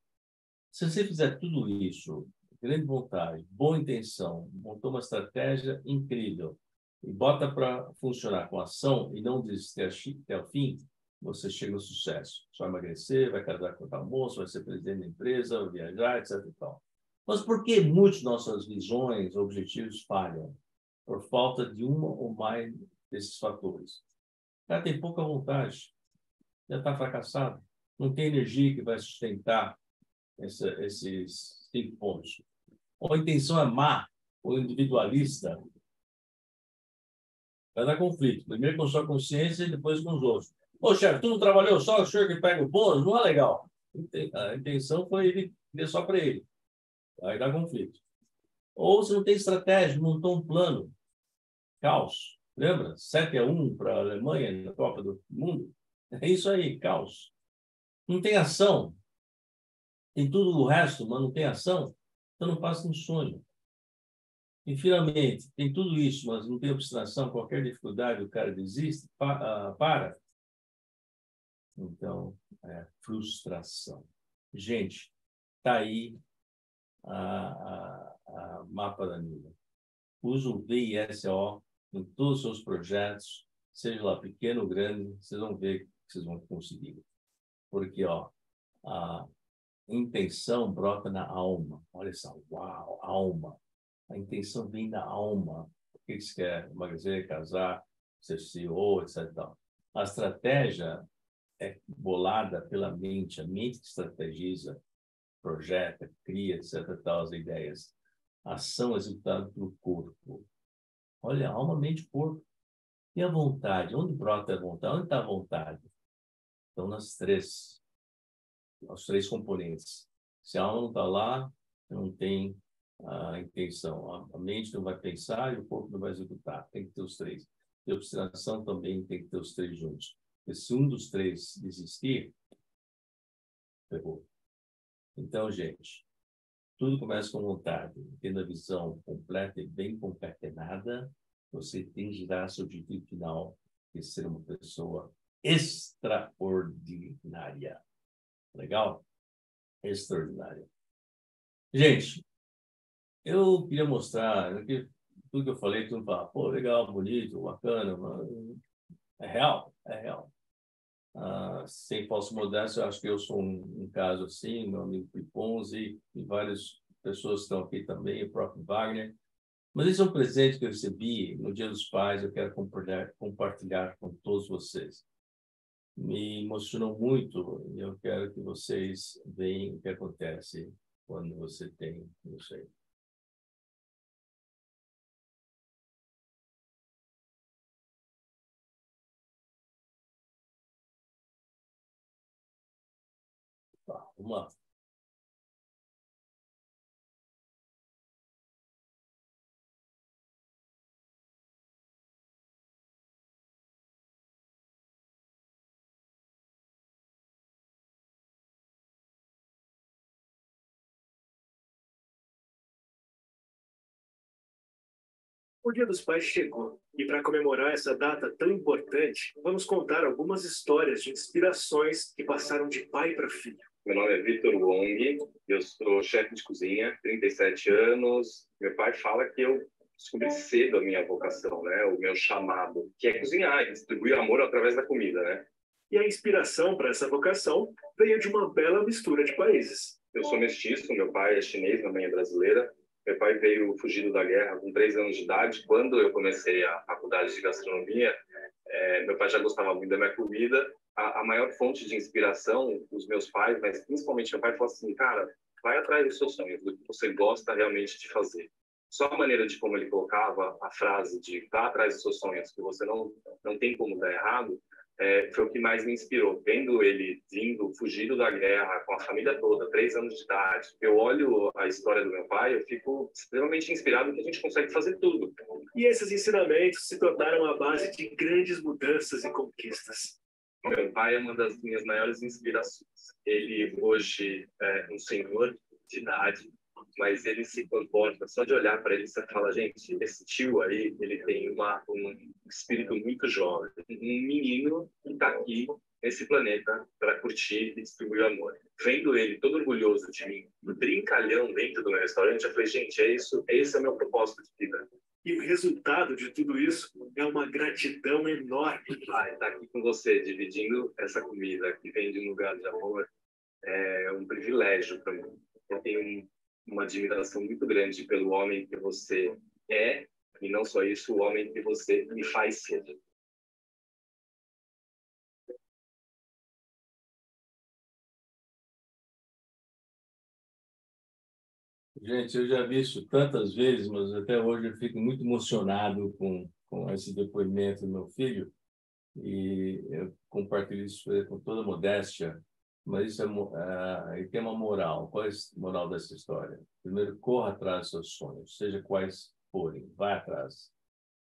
Se você fizer tudo isso, grande vontade, boa intenção, montou uma estratégia incrível e bota para funcionar com ação e não desistir até o fim, você chega ao sucesso. Você vai emagrecer, vai casar com tal moço, vai ser presidente da empresa, vai viajar, etc. E tal. Mas por que muitas nossas visões, objetivos falham? Por falta de uma ou mais desses fatores. O cara tem pouca vontade, já está fracassado, não tem energia que vai sustentar esses 5 pontos. Ou a intenção é má, ou individualista, vai dar conflito. Primeiro com sua consciência e depois com os outros. Ô, chefe, tu não trabalhou só, o senhor que pega o bônus? Não é legal. A intenção foi ele ver só para ele. Aí dá conflito. Ou se não tem estratégia, montou um plano. Caos. Lembra? 7-1 para a Alemanha na Copa do Mundo. É isso aí, caos. Não tem ação. Tem tudo o resto, mas não tem ação. Então não passa um sonho. E, finalmente, tem tudo isso, mas não tem obstinação, qualquer dificuldade, o cara desiste, para. Então, frustração. Gente, está aí a mapa da Nila. Usa o VISO em todos os seus projetos, seja lá pequeno ou grande, vocês vão ver que vocês vão conseguir. Porque, a intenção brota na alma. Olha só, uau, alma. A intenção vem da alma. O que você quer? Emagrecer, casar, ser CEO, etc. A estratégia é bolada pela mente. A mente que estrategiza, projeta, cria, etc. As ideias. A ação executada pelo corpo. Olha, alma, mente, corpo. E a vontade? Onde brota a vontade? Onde está a vontade? Então, os três componentes. Se a alma não está lá, não tem a intenção. A mente não vai pensar e o corpo não vai executar. Tem que ter os três. E a obstinação também tem que ter os três juntos. Porque se um dos três desistir, ferrou. Então, gente, tudo começa com vontade. Tendo a visão completa e bem concatenada, você atingirá seu objetivo final, que é ser uma pessoa extraordinária. Legal? Extraordinária. Gente, eu queria mostrar, tudo que eu falei, tudo fala, pô, legal, bonito, bacana, mas é real, é real. Sem falsa modéstia, eu acho que eu sou um caso assim, meu amigo Piponzi e várias pessoas que estão aqui também, o próprio Wagner. Mas esse é um presente que eu recebi no Dia dos Pais, eu quero compartilhar com todos vocês. Me emocionou muito e eu quero que vocês vejam o que acontece quando você tem isso aí. Tá, vamos lá. O Dia dos Pais chegou, e para comemorar essa data tão importante, vamos contar algumas histórias de inspirações que passaram de pai para filho. Meu nome é Vitor Wong, eu sou chefe de cozinha, 37 anos. Meu pai fala que eu descobri cedo a minha vocação, né? O meu chamado, que é cozinhar e distribuir amor através da comida, né? E a inspiração para essa vocação veio de uma bela mistura de países. Eu sou mestiço, meu pai é chinês, minha mãe é brasileira. Meu pai veio fugido da guerra com 3 anos de idade. Quando eu comecei a faculdade de gastronomia, meu pai já gostava muito da minha comida. A maior fonte de inspiração, os meus pais, mas principalmente meu pai, falou assim, cara, vai atrás dos seus sonhos, do que você gosta realmente de fazer. Só a maneira de como ele colocava a frase de vá atrás dos seus sonhos, que você não tem como dar errado, foi o que mais me inspirou. Vendo ele vindo, fugido da guerra, com a família toda, 3 anos de idade, eu olho a história do meu pai, eu fico extremamente inspirado que a gente consegue fazer tudo. E esses ensinamentos se tornaram a base de grandes mudanças e conquistas. Meu pai é uma das minhas maiores inspirações. Ele hoje é um senhor de idade, mas ele se comporta, só de olhar para ele, você fala, gente, esse tio aí, ele tem um espírito muito jovem. Um menino que está aqui nesse planeta para curtir e distribuir amor. Vendo ele todo orgulhoso de mim, brincalhão dentro do meu restaurante, eu falei, gente, esse é o meu propósito de vida. E o resultado de tudo isso é uma gratidão enorme. Estar aqui com você, dividindo essa comida que vem de um lugar de amor, é um privilégio para mim. Eu tenho uma admiração muito grande pelo homem que você é, e não só isso, o homem que você me faz ser. Gente, eu já vi isso tantas vezes, mas até hoje eu fico muito emocionado com esse depoimento do meu filho e eu compartilho isso com toda modéstia, mas isso tem uma moral. Qual é a moral dessa história? Primeiro, corra atrás dos seus sonhos, seja quais forem, vai atrás.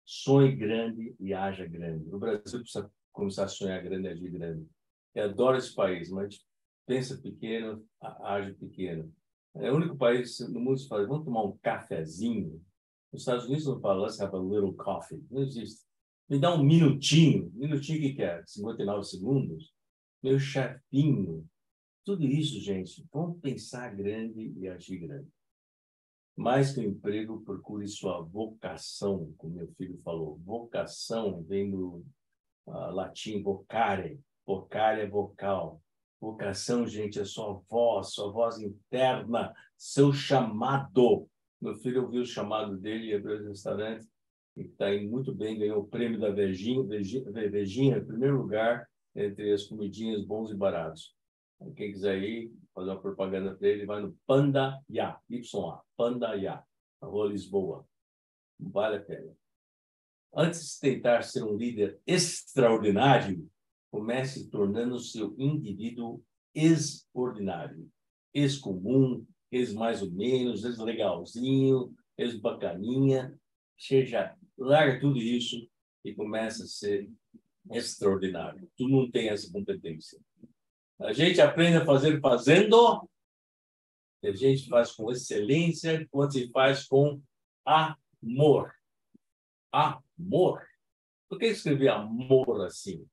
Sonhe grande e haja grande. O Brasil precisa começar a sonhar grande e agir grande. Eu adoro esse país, mas pensa pequeno, age pequeno. É o único país no mundo que fala, vamos tomar um cafezinho? Nos Estados Unidos não fala, let's have a little coffee. Não existe. Me dá um minutinho. Minutinho que quer? 59 segundos? Meu chefinho. Tudo isso, gente, vamos pensar grande e agir grande. Mais que o emprego, procure sua vocação, como meu filho falou. Vocação vem do latim vocare. Vocare é vocal. Vocação, gente, é sua voz interna, seu chamado. Meu filho ouviu o chamado dele e abriu o restaurante, e está indo muito bem, ganhou o prêmio da Vejinha, em primeiro lugar, entre as comidinhas bons e baratos. Quem quiser ir, fazer uma propaganda para ele, vai no Panda Ya, YA, Panda Ya, na Rua Lisboa. Vale a pena. Antes de tentar ser um líder extraordinário, comece tornando-se um indivíduo exordinário, ex-comum, ex-mais ou menos, ex-legalzinho, ex-bacaninha. Larga tudo isso e comece a ser extraordinário. Tu não tem essa competência. A gente aprende a fazer fazendo, a gente faz com excelência, quando se faz com amor. Amor. Por que escrever amor assim?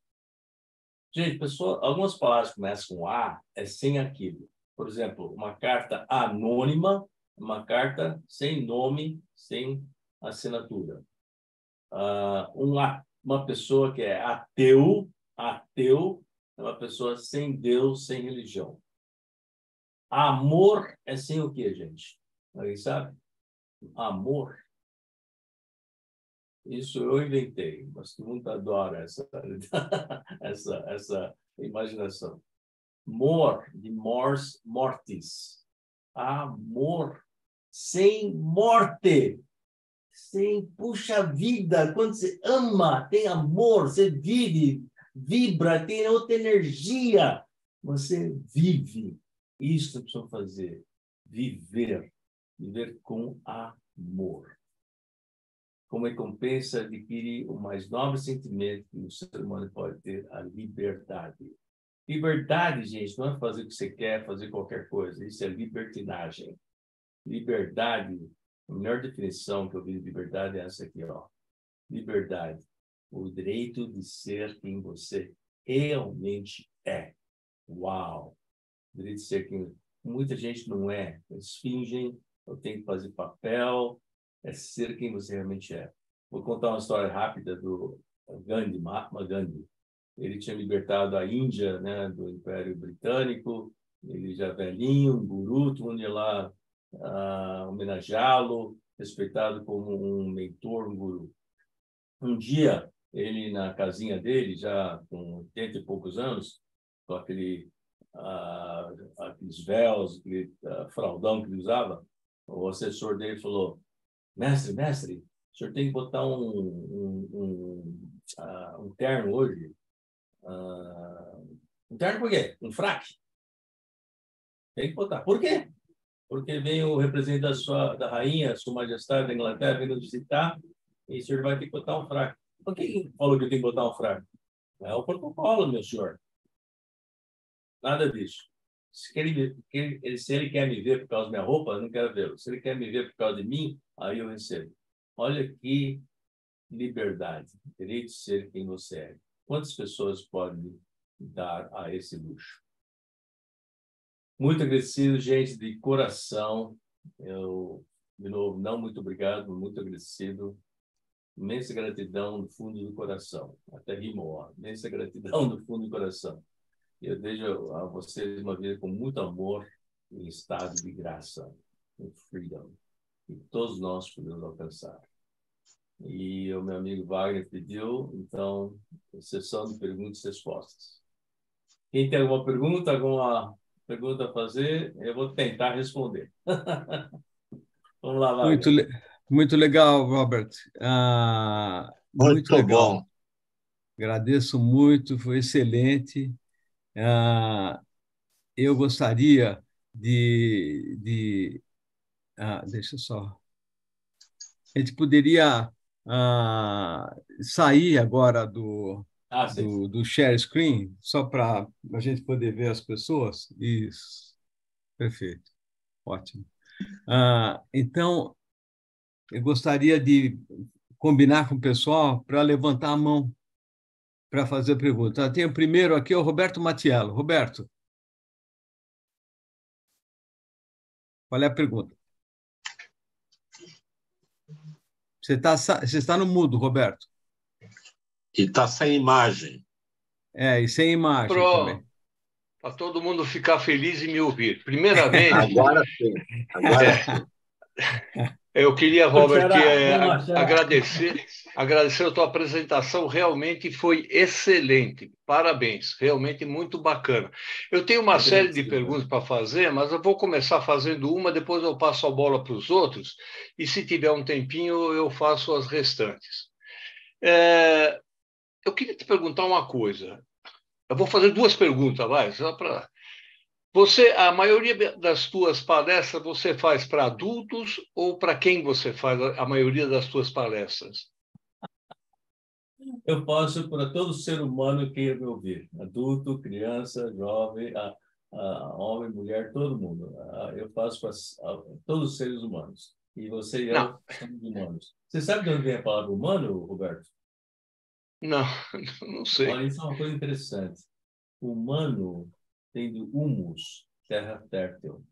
Gente, algumas palavras começam com A, é sem aquilo. Por exemplo, uma carta anônima, uma carta sem nome, sem assinatura. Uma pessoa que é ateu é uma pessoa sem Deus, sem religião. Amor é sem o quê, gente? Alguém sabe? Amor. Isso eu inventei, mas todo mundo adora essa imaginação. Mor, de mors mortis. Amor sem morte. Sem, puxa vida, quando você ama, tem amor, você vive, vibra, tem outra energia. Você vive. Isso que precisa fazer. Viver. Viver com amor. Como recompensa, adquire o mais nobre sentimento que o ser humano pode ter, a liberdade. Liberdade, gente, não é fazer o que você quer, fazer qualquer coisa. Isso é libertinagem. Liberdade, a melhor definição que eu vi de liberdade é essa aqui, ó. Liberdade, o direito de ser quem você realmente é. Uau! O direito de ser quem... Muita gente não é. Eles fingem, eu tenho que fazer papel, é ser quem você realmente é. Vou contar uma história rápida do Gandhi, Mahatma Gandhi. Ele tinha libertado a Índia, né, do Império Britânico, ele já velhinho, um guru, todo mundo ia lá homenageá-lo, respeitado como um mentor, um guru. Um dia, ele na casinha dele, já com 80 e poucos anos, com aqueles véus, aquele fraldão que ele usava, o assessor dele falou: mestre, o senhor tem que botar um terno hoje. Um terno por quê? Um fraque. Tem que botar. Por quê? Porque vem o representante da rainha, sua majestade da Inglaterra, vindo visitar, e o senhor vai ter que botar um fraque. Por que falou que eu tenho que botar um fraque? É o protocolo, meu senhor. Nada disso. Se ele quer me ver por causa da minha roupa, eu não quero vê-lo. Se ele quer me ver por causa de mim, aí eu recebo. Olha que liberdade, direito de ser quem você é. Quantas pessoas podem dar a esse luxo? Muito agradecido, gente, de coração. Eu, de novo, não muito obrigado, muito agradecido. Imensa gratidão do fundo do coração. Até rimou, imensa gratidão do fundo do coração. Eu desejo a vocês uma vida com muito amor, em estado de graça, em freedom. E todos nós podemos alcançar. E o meu amigo Wagner pediu, então, sessão de perguntas e respostas. Quem tem alguma pergunta a fazer, eu vou tentar responder. Vamos lá, Wagner. Muito legal, Robert. Muito legal. Bom. Agradeço muito, foi excelente. Eu gostaria deixa só. A gente poderia sair agora do share screen, só para a gente poder ver as pessoas? Isso. Perfeito. Ótimo. Então, Eu gostaria de combinar com o pessoal para levantar a mão para fazer a pergunta. Tem o primeiro aqui, o Roberto Matiello. Roberto, qual é a pergunta? Você está no mudo, Roberto. E está sem imagem. E sem imagem também. Para todo mundo ficar feliz e me ouvir. Primeiramente... Agora sim. Agora sim. Eu queria, Robert, agradecer a tua apresentação, realmente foi excelente. Parabéns, realmente muito bacana. Eu tenho uma série de perguntas para fazer, mas eu vou começar fazendo uma, depois eu passo a bola para os outros, e se tiver um tempinho, eu faço as restantes. Eu queria te perguntar uma coisa. Eu vou fazer duas perguntas, vai, só para... a maioria das tuas palestras você faz para adultos ou para quem você faz a maioria das tuas palestras? Eu faço para todo ser humano que queira me ouvir. Adulto, criança, jovem, homem, mulher, todo mundo. Eu faço para todos os seres humanos. E você e eu somos humanos. Você sabe de onde vem a palavra humano, Roberto? Não, não sei. Olha, isso é uma coisa interessante. Humano tem do humus, terra fértil.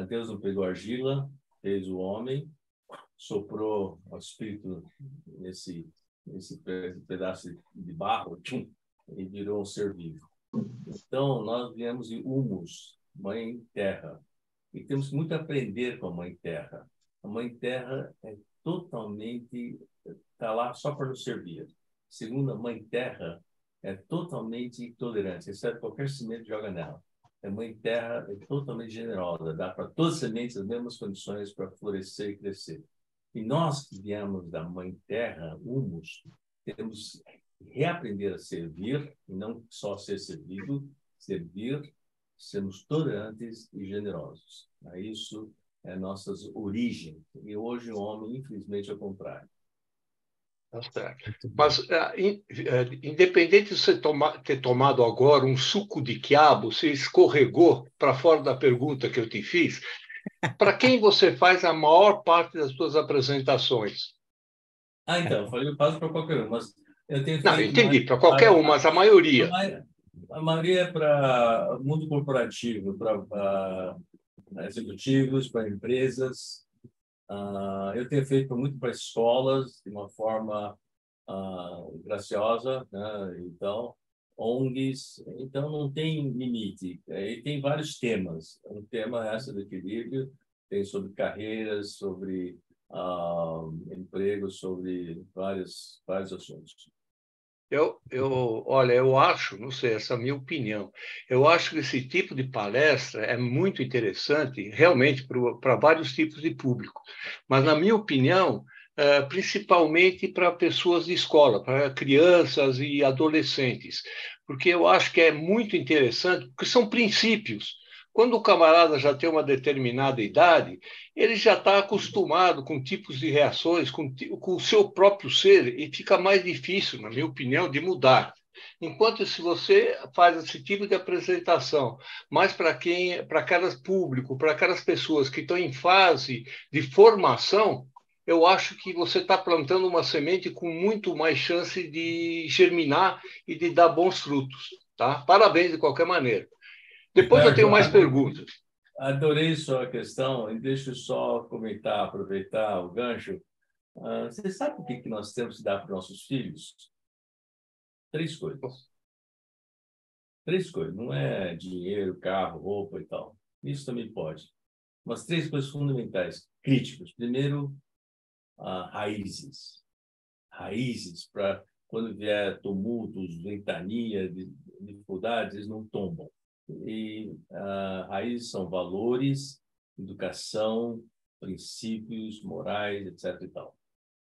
Deus não pegou argila, fez o homem, soprou o espírito nesse pedaço de barro, tchum, e virou um ser vivo. Então, nós viemos de humus, mãe terra. E temos muito a aprender com a mãe terra. A mãe terra é totalmente... está lá só para nos servir. Segundo, a mãe terra é totalmente tolerante, recebe qualquer semente e joga nela. A mãe terra é totalmente generosa, dá para todas as sementes as mesmas condições para florescer e crescer. E nós que viemos da mãe terra, humus, temos que reaprender a servir, e não só ser servido, servir, sermos tolerantes e generosos. Isso é nossas origens. E hoje o homem, infelizmente, é o contrário. Mas, independente de você ter tomado agora um suco de quiabo, você escorregou para fora da pergunta que eu te fiz, para quem você faz a maior parte das suas apresentações? Então, eu falei, eu faço para qualquer um, mas eu tenho Não, entendi, para qualquer um, mas a maioria. A maioria é para o mundo corporativo, para executivos, para empresas. Eu tenho feito muito para escolas, de uma forma graciosa, né? Então, ONGs, então não tem limite. E tem vários temas. Um tema é esse do equilíbrio, tem sobre carreiras, sobre emprego, sobre vários assuntos. Olha, eu acho, não sei, essa é a minha opinião, eu acho que esse tipo de palestra é muito interessante, realmente, para vários tipos de público. Mas, na minha opinião, principalmente para pessoas de escola, para crianças e adolescentes, porque eu acho que é muito interessante, porque são princípios. Quando o camarada já tem uma determinada idade, ele já está acostumado com tipos de reações, com o seu próprio ser, e fica mais difícil, na minha opinião, de mudar. Enquanto se você faz esse tipo de apresentação, mais para aquelas público, para aquelas pessoas que estão em fase de formação, eu acho que você está plantando uma semente com muito mais chance de germinar e de dar bons frutos. Tá? Parabéns de qualquer maneira. Depois eu tenho mais perguntas. Adorei sua questão, e deixa eu só comentar, aproveitar o gancho. Você sabe o que nós temos que dar para os nossos filhos? 3 coisas. 3 coisas. Não é dinheiro, carro, roupa e tal. Isso também pode. Mas 3 coisas fundamentais, críticas. Primeiro, raízes. Raízes para quando vier tumultos, ventania, dificuldades, eles não tombam. E raízes são valores, educação, princípios morais, etc. e tal.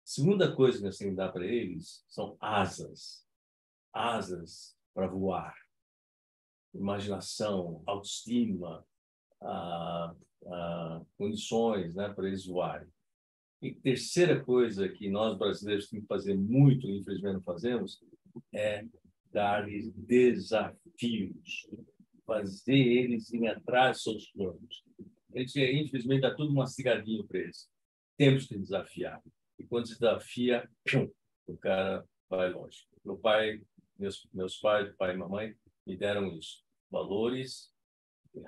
Segunda coisa que nós temos que dar para eles são asas. Asas para voar. Imaginação, autoestima, condições, né, para eles voarem. E terceira coisa que nós brasileiros temos que fazer muito, e infelizmente não fazemos, é dar-lhes desafios. Fazer eles irem atrás dos seus planos. Infelizmente, está tudo mastigadinho para eles. temos que desafiar. E quando se desafia, o cara vai longe. Meus pais, pai e mamãe, me deram isso. Valores,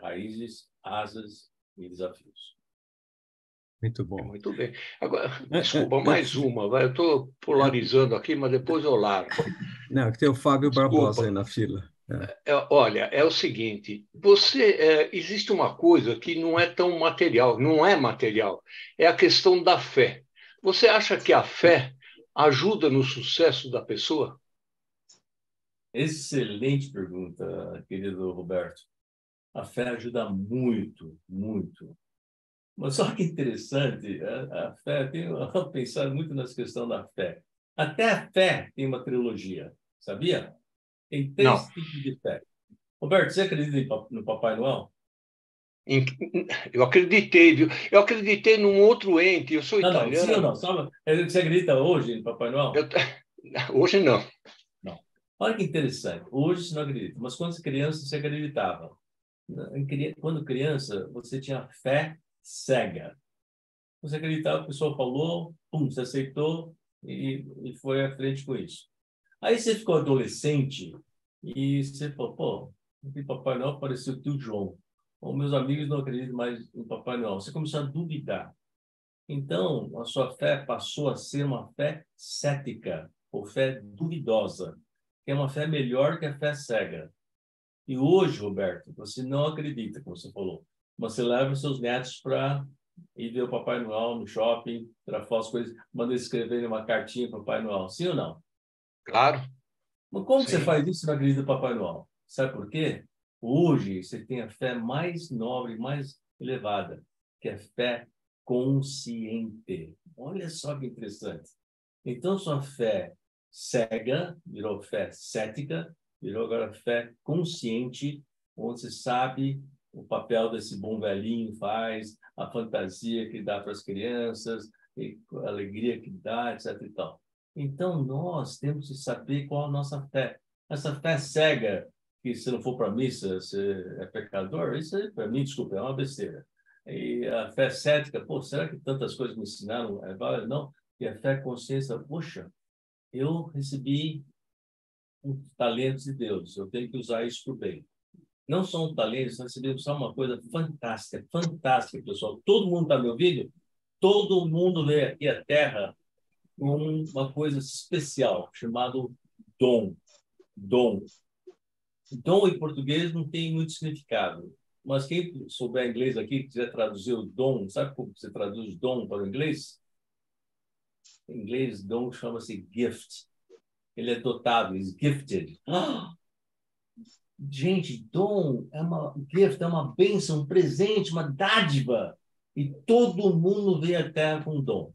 raízes, asas e desafios. Muito bom. Muito bem. Agora, desculpa, mais uma. Vai. Eu estou polarizando aqui, mas depois eu largo. Não, que tem o Fábio Desculpa. Barbosa aí na fila. Olha, é o seguinte, existe uma coisa que não é tão material, não é material, é a questão da fé. Você acha que a fé ajuda no sucesso da pessoa? Excelente pergunta, querido Roberto. A fé ajuda muito, muito. Mas só que interessante, a fé, tenho pensado muito nessa questão da fé. Até a fé tem uma trilogia, sabia? Tem 3 Não. tipos de fé. Roberto, você acredita no Papai Noel? Eu acreditei, viu? Eu acreditei num outro ente, eu sou Não, sim ou italiano. não? Você acredita hoje no Papai Noel? Hoje não. Não. Olha que interessante. Hoje você não acredita, mas quando você criança, você acreditava. Quando criança, você tinha fé cega. Você acreditava, a pessoa falou, pum, você aceitou e foi à frente com isso. Aí você ficou adolescente e você falou, pô, o Papai Noel pareceu o tio João. Ou meus amigos não acreditam mais em Papai Noel. Você começou a duvidar. Então, a sua fé passou a ser uma fé cética, ou fé duvidosa, que é uma fé melhor que a fé cega. E hoje, Roberto, você não acredita, como você falou. Você leva os seus netos para ir ver o Papai Noel no shopping, tirar fotos, coisas, manda escrever uma cartinha para o Papai Noel. Sim ou não? Claro. Mas como Sim. você faz isso se não acredita no Papai Noel? Sabe por quê? Hoje você tem a fé mais nobre, mais elevada, que é a fé consciente. Olha só que interessante. Então, sua fé cega virou fé cética, virou agora fé consciente, onde você sabe o papel desse bom velhinho faz, a fantasia que dá para as crianças, a alegria que dá, etc. e tal. Então, nós temos que saber qual a nossa fé. Essa fé cega, que se não for para a missa, você é pecador, isso aí, para mim, desculpa, é uma besteira. E a fé cética, pô, será que tantas coisas me ensinaram é válida? Não. E a fé consciência, poxa, eu recebi talentos de Deus, eu tenho que usar isso para o bem. Não são talentos, nós recebemos só uma coisa fantástica, fantástica, pessoal. Todo mundo está me ouvindo? Todo mundo vê aqui a Terra com uma coisa especial, chamado dom. Dom. Dom em português não tem muito significado, mas quem souber inglês aqui, quiser traduzir o dom, sabe como você traduz dom para o inglês? Em inglês, dom chama-se gift. Ele é dotado, is gifted. Gente, dom é uma gift, é uma bênção, um presente, uma dádiva. E todo mundo veio à Terra com dom.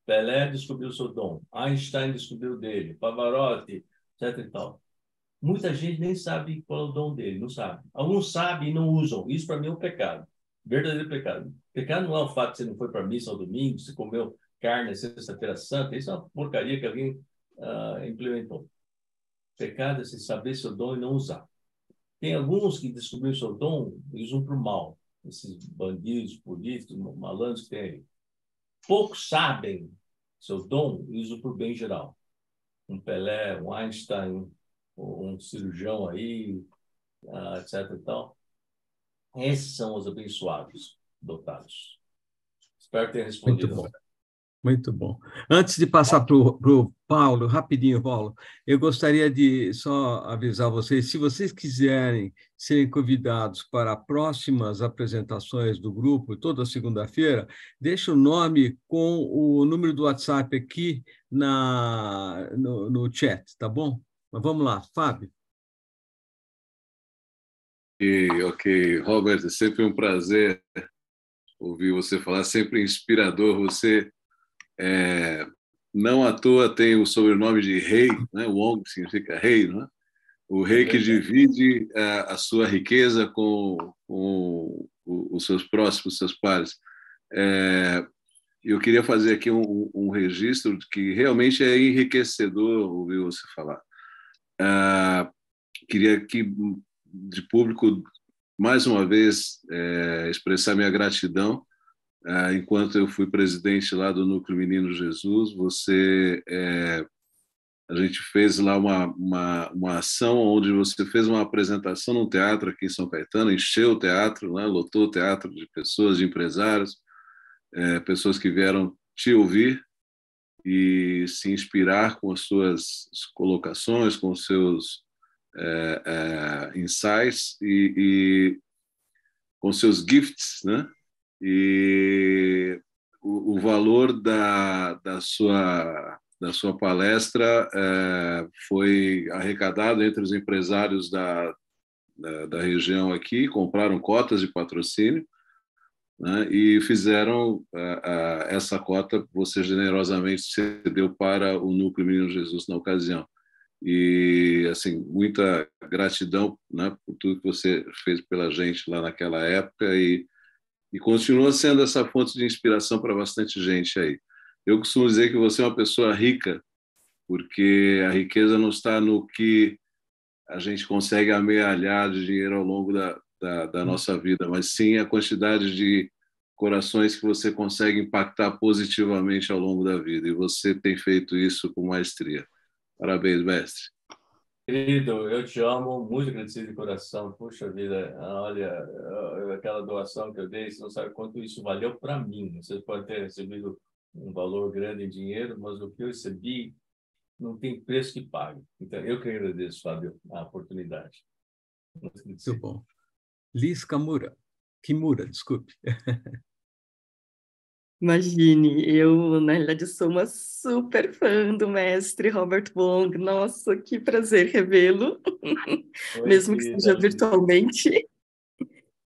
Pelé descobriu seu dom, Einstein descobriu dele, Pavarotti, etc. e tal. Muita gente nem sabe qual é o dom dele, não sabe. Alguns sabem e não usam. Isso, para mim, é um pecado. Verdadeiro pecado. Pecado não é o fato de você não foi para a missa ao domingo, você comeu carne na sexta-feira santa. Isso é uma porcaria que alguém implementou. Pecado é você saber seu dom e não usar. Tem alguns que descobriram seu dom e usam para o mal. Esses bandidos, políticos, malandros que tem aí. Poucos sabem seu dom e usam para o bem geral. Um Pelé, um Einstein, um cirurgião aí, etc. e tal. Esses são os abençoados, dotados. Espero ter respondido. Muito bom. Muito bom. Antes de passar para o Paulo, rapidinho, Paulo, eu gostaria de só avisar vocês, se vocês quiserem serem convidados para próximas apresentações do grupo, toda segunda-feira, deixa o nome com o número do WhatsApp aqui no chat, tá bom? Mas vamos lá, Fábio. Ok, Robert, é sempre um prazer ouvir você falar, sempre inspirador. Você, não à toa, tem o sobrenome de rei, né? Wong significa rei, não é? O rei que divide a sua riqueza com os seus próximos, seus pares. Eu queria fazer aqui um registro de que realmente é enriquecedor ouvir você falar. Queria que, de público, mais uma vez, expressar minha gratidão enquanto eu fui presidente lá do Núcleo Menino Jesus, a gente fez lá uma ação onde você fez uma apresentação num teatro aqui em São Caetano, encheu o teatro, né? Lotou o teatro de pessoas, de empresários, pessoas que vieram te ouvir e se inspirar com as suas colocações, com os seus insights e com seus gifts, né? E o valor da sua palestra foi arrecadado entre os empresários da região aqui, compraram cotas de patrocínio, né, e fizeram essa cota, você generosamente cedeu para o Núcleo Menino Jesus na ocasião. E, assim, muita gratidão, né, por tudo que você fez pela gente lá naquela época e continua sendo essa fonte de inspiração para bastante gente aí. Eu costumo dizer que você é uma pessoa rica, porque a riqueza não está no que a gente consegue amealhar de dinheiro ao longo da nossa vida, mas sim a quantidade de corações que você consegue impactar positivamente ao longo da vida. E você tem feito isso com maestria. Parabéns, mestre. Querido, eu te amo, muito agradecido de coração. Puxa vida, olha, aquela doação que eu dei, você não sabe quanto isso valeu para mim. Você pode ter recebido um valor grande em dinheiro, mas o que eu recebi não tem preço que pague. Então, eu que agradeço, Fábio, a oportunidade. Muito bom. Liz Kimura, desculpe. Imagine, eu, na realidade, sou uma super fã do mestre Robert Wong. Nossa, que prazer revê-lo, mesmo que seja virtualmente.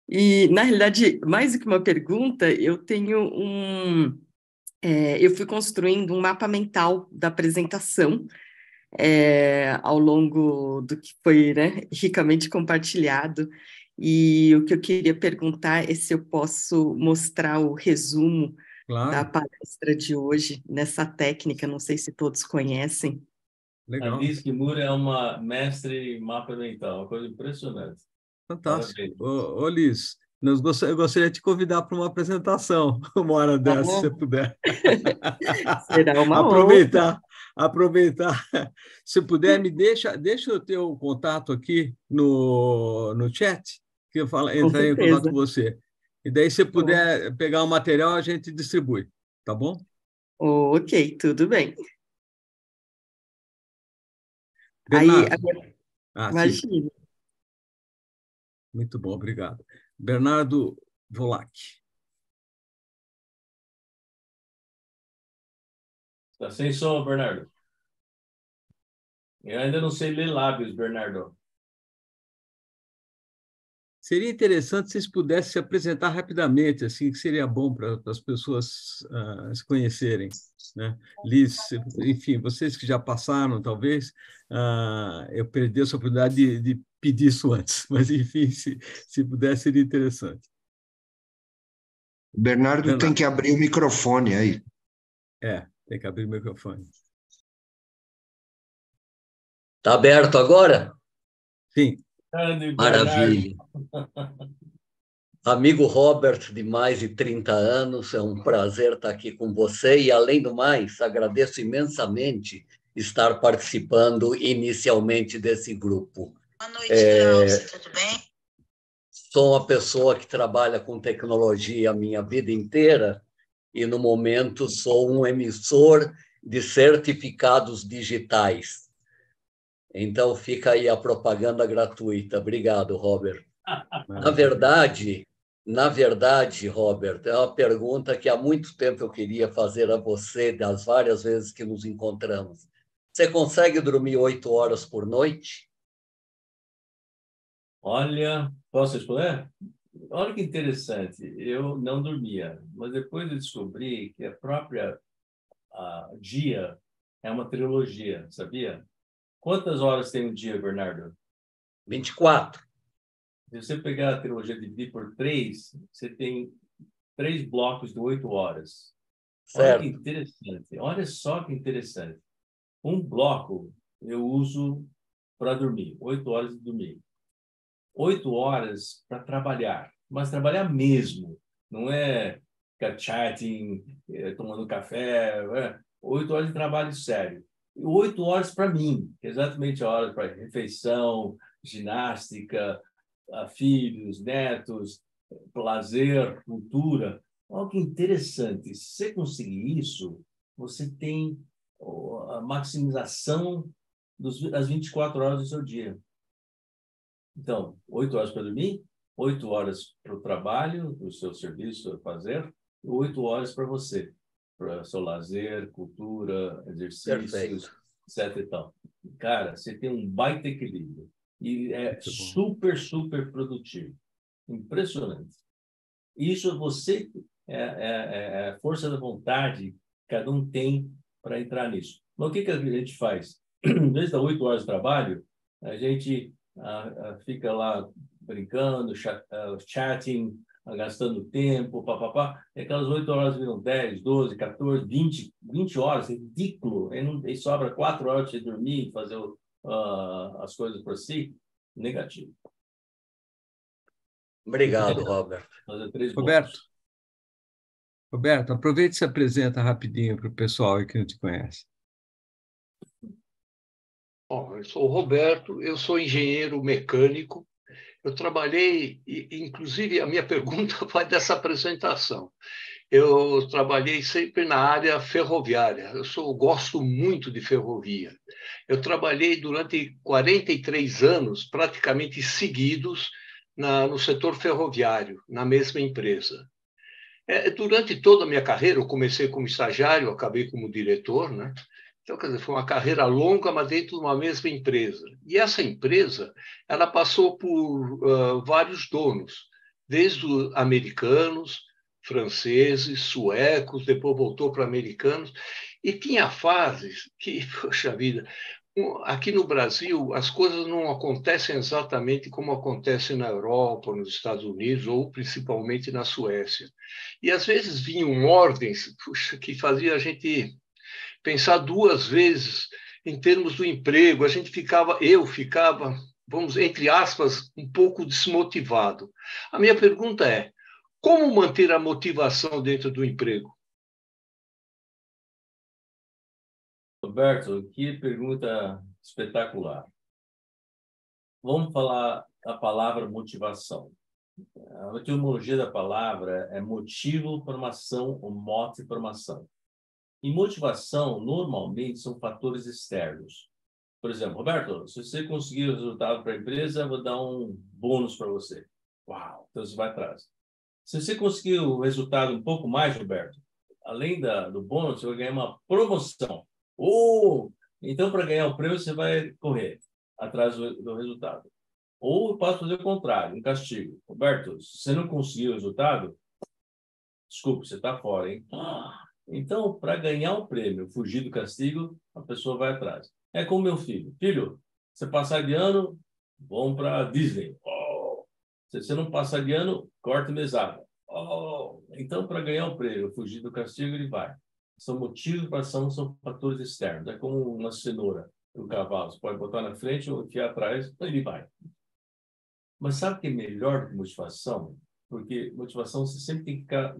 E, na realidade, mais do que uma pergunta, eu tenho eu fui construindo um mapa mental da apresentação ao longo do que foi, né, ricamente compartilhado. E o que eu queria perguntar é se eu posso mostrar o resumo da palestra de hoje, nessa técnica, não sei se todos conhecem. Legal. A Liz Kimura é uma mestre em mapa mental, uma coisa impressionante. Fantástico. Ô, Liz, eu gostaria de te convidar para uma apresentação, uma hora dessa, se você puder. Será uma honra. Aproveitar. Se puder, deixa eu ter o contato aqui no chat, que eu entraria em contato com você. E daí, se puder pegar o material, a gente distribui, tá bom? Ok, tudo bem. Bernardo. Imagina. Muito bom, obrigado. Bernardo Volac. Está sem som, Bernardo. Eu ainda não sei ler lábios, Bernardo. Seria interessante se vocês pudessem se apresentar rapidamente, assim, que seria bom para as pessoas se conhecerem, né? Liz, enfim, vocês que já passaram, talvez, eu perdi essa oportunidade de pedir isso antes, mas, enfim, se pudesse, seria interessante. Bernardo tem que abrir o microfone aí. Tem que abrir o microfone. Está aberto agora? Sim. Maravilha. Amigo Robert, de mais de 30 anos, é um prazer estar aqui com você e, além do mais, agradeço imensamente estar participando inicialmente desse grupo. Boa noite, Glaucio, tudo bem? Sou uma pessoa que trabalha com tecnologia a minha vida inteira e, no momento, sou um emissor de certificados digitais. Então, fica aí a propaganda gratuita. Obrigado, Robert. Na verdade, Robert, é uma pergunta que há muito tempo eu queria fazer a você, das várias vezes que nos encontramos. Você consegue dormir 8 horas por noite? Olha, posso responder? Olha que interessante. Eu não dormia, mas depois eu descobri que a própria dia é uma trilogia, sabia? Quantas horas tem um dia, Bernardo? 24. Se você pegar a trilogia e dividir por 3, você tem 3 blocos de 8 horas. Certo. Olha que interessante. Olha só que interessante. Um bloco eu uso para dormir, 8 horas de dormir. 8 horas para trabalhar, mas trabalhar mesmo. Não é ficar chatting, tomando café, 8 horas de trabalho sério. E 8 horas para mim, que é exatamente a hora para refeição, ginástica, filhos, netos, lazer, cultura. Olha que interessante. Se você conseguir isso, você tem a maximização das 24 horas do seu dia. Então, 8 horas para dormir, 8 horas para o trabalho, para o seu serviço a fazer, e 8 horas para você, para seu lazer, cultura, exercícios, Perfeito. etc. E tal. Cara, você tem um baita equilíbrio. E é super, super produtivo. Impressionante. Isso você é a força da vontade que cada um tem para entrar nisso. Mas o que a gente faz? Desde as 8 horas de trabalho, a gente fica lá brincando, chatting, gastando tempo, papapá. E aquelas 8 horas viram 10, 12, 14, 20 horas. É ridículo. E sobra 4 horas de dormir, fazer as coisas por si. Negativo. Obrigado, Robert. Roberto, aproveite e se apresenta rapidinho para o pessoal aí que não te conhece. Bom, eu sou o Roberto, eu sou engenheiro mecânico. Eu trabalhei, inclusive a minha pergunta vai dessa apresentação. Eu trabalhei sempre na área ferroviária. Gosto muito de ferrovia. Eu trabalhei durante 43 anos, praticamente seguidos, no setor ferroviário, na mesma empresa. Durante toda a minha carreira, eu comecei como estagiário, acabei como diretor, né? Então, quer dizer, foi uma carreira longa, mas dentro de uma mesma empresa. E essa empresa, ela passou por vários donos, desde os americanos, franceses, suecos, depois voltou para americanos, e tinha fases que, poxa vida, aqui no Brasil, as coisas não acontecem exatamente como acontecem na Europa, nos Estados Unidos, ou principalmente na Suécia. E, às vezes, vinham ordens que fazia a gente pensar 2 vezes em termos do emprego. Eu ficava, vamos, entre aspas, um pouco desmotivado. A minha pergunta é, como manter a motivação dentro do emprego? Roberto, que pergunta espetacular. Vamos falar a palavra motivação. A etimologia da palavra é motivo para uma ação ou mote para uma ação. E motivação, normalmente, são fatores externos. Por exemplo, Roberto, se você conseguir o resultado para a empresa, eu vou dar um bônus para você. Uau! Então, você vai atrás. Se você conseguir o resultado um pouco mais, Roberto, além do bônus, você vai ganhar uma promoção. Então, para ganhar o prêmio, você vai correr atrás do resultado. Ou eu posso fazer o contrário, um castigo. Roberto, se você não conseguir o resultado, desculpe, você está fora, hein? Então, para ganhar o prêmio, fugir do castigo, a pessoa vai atrás. É como meu filho. Filho, você passar de ano, vamos para Disney. Se você não passar de ano, corta mesada. Então, para ganhar o prêmio, fugir do castigo, ele vai. São motivos para ação, são fatores externos. É como uma cenoura, um cavalo. Você pode botar na frente ou enfiar atrás, ele vai. Mas sabe o que é melhor do que motivação? Porque motivação você sempre tem que ficar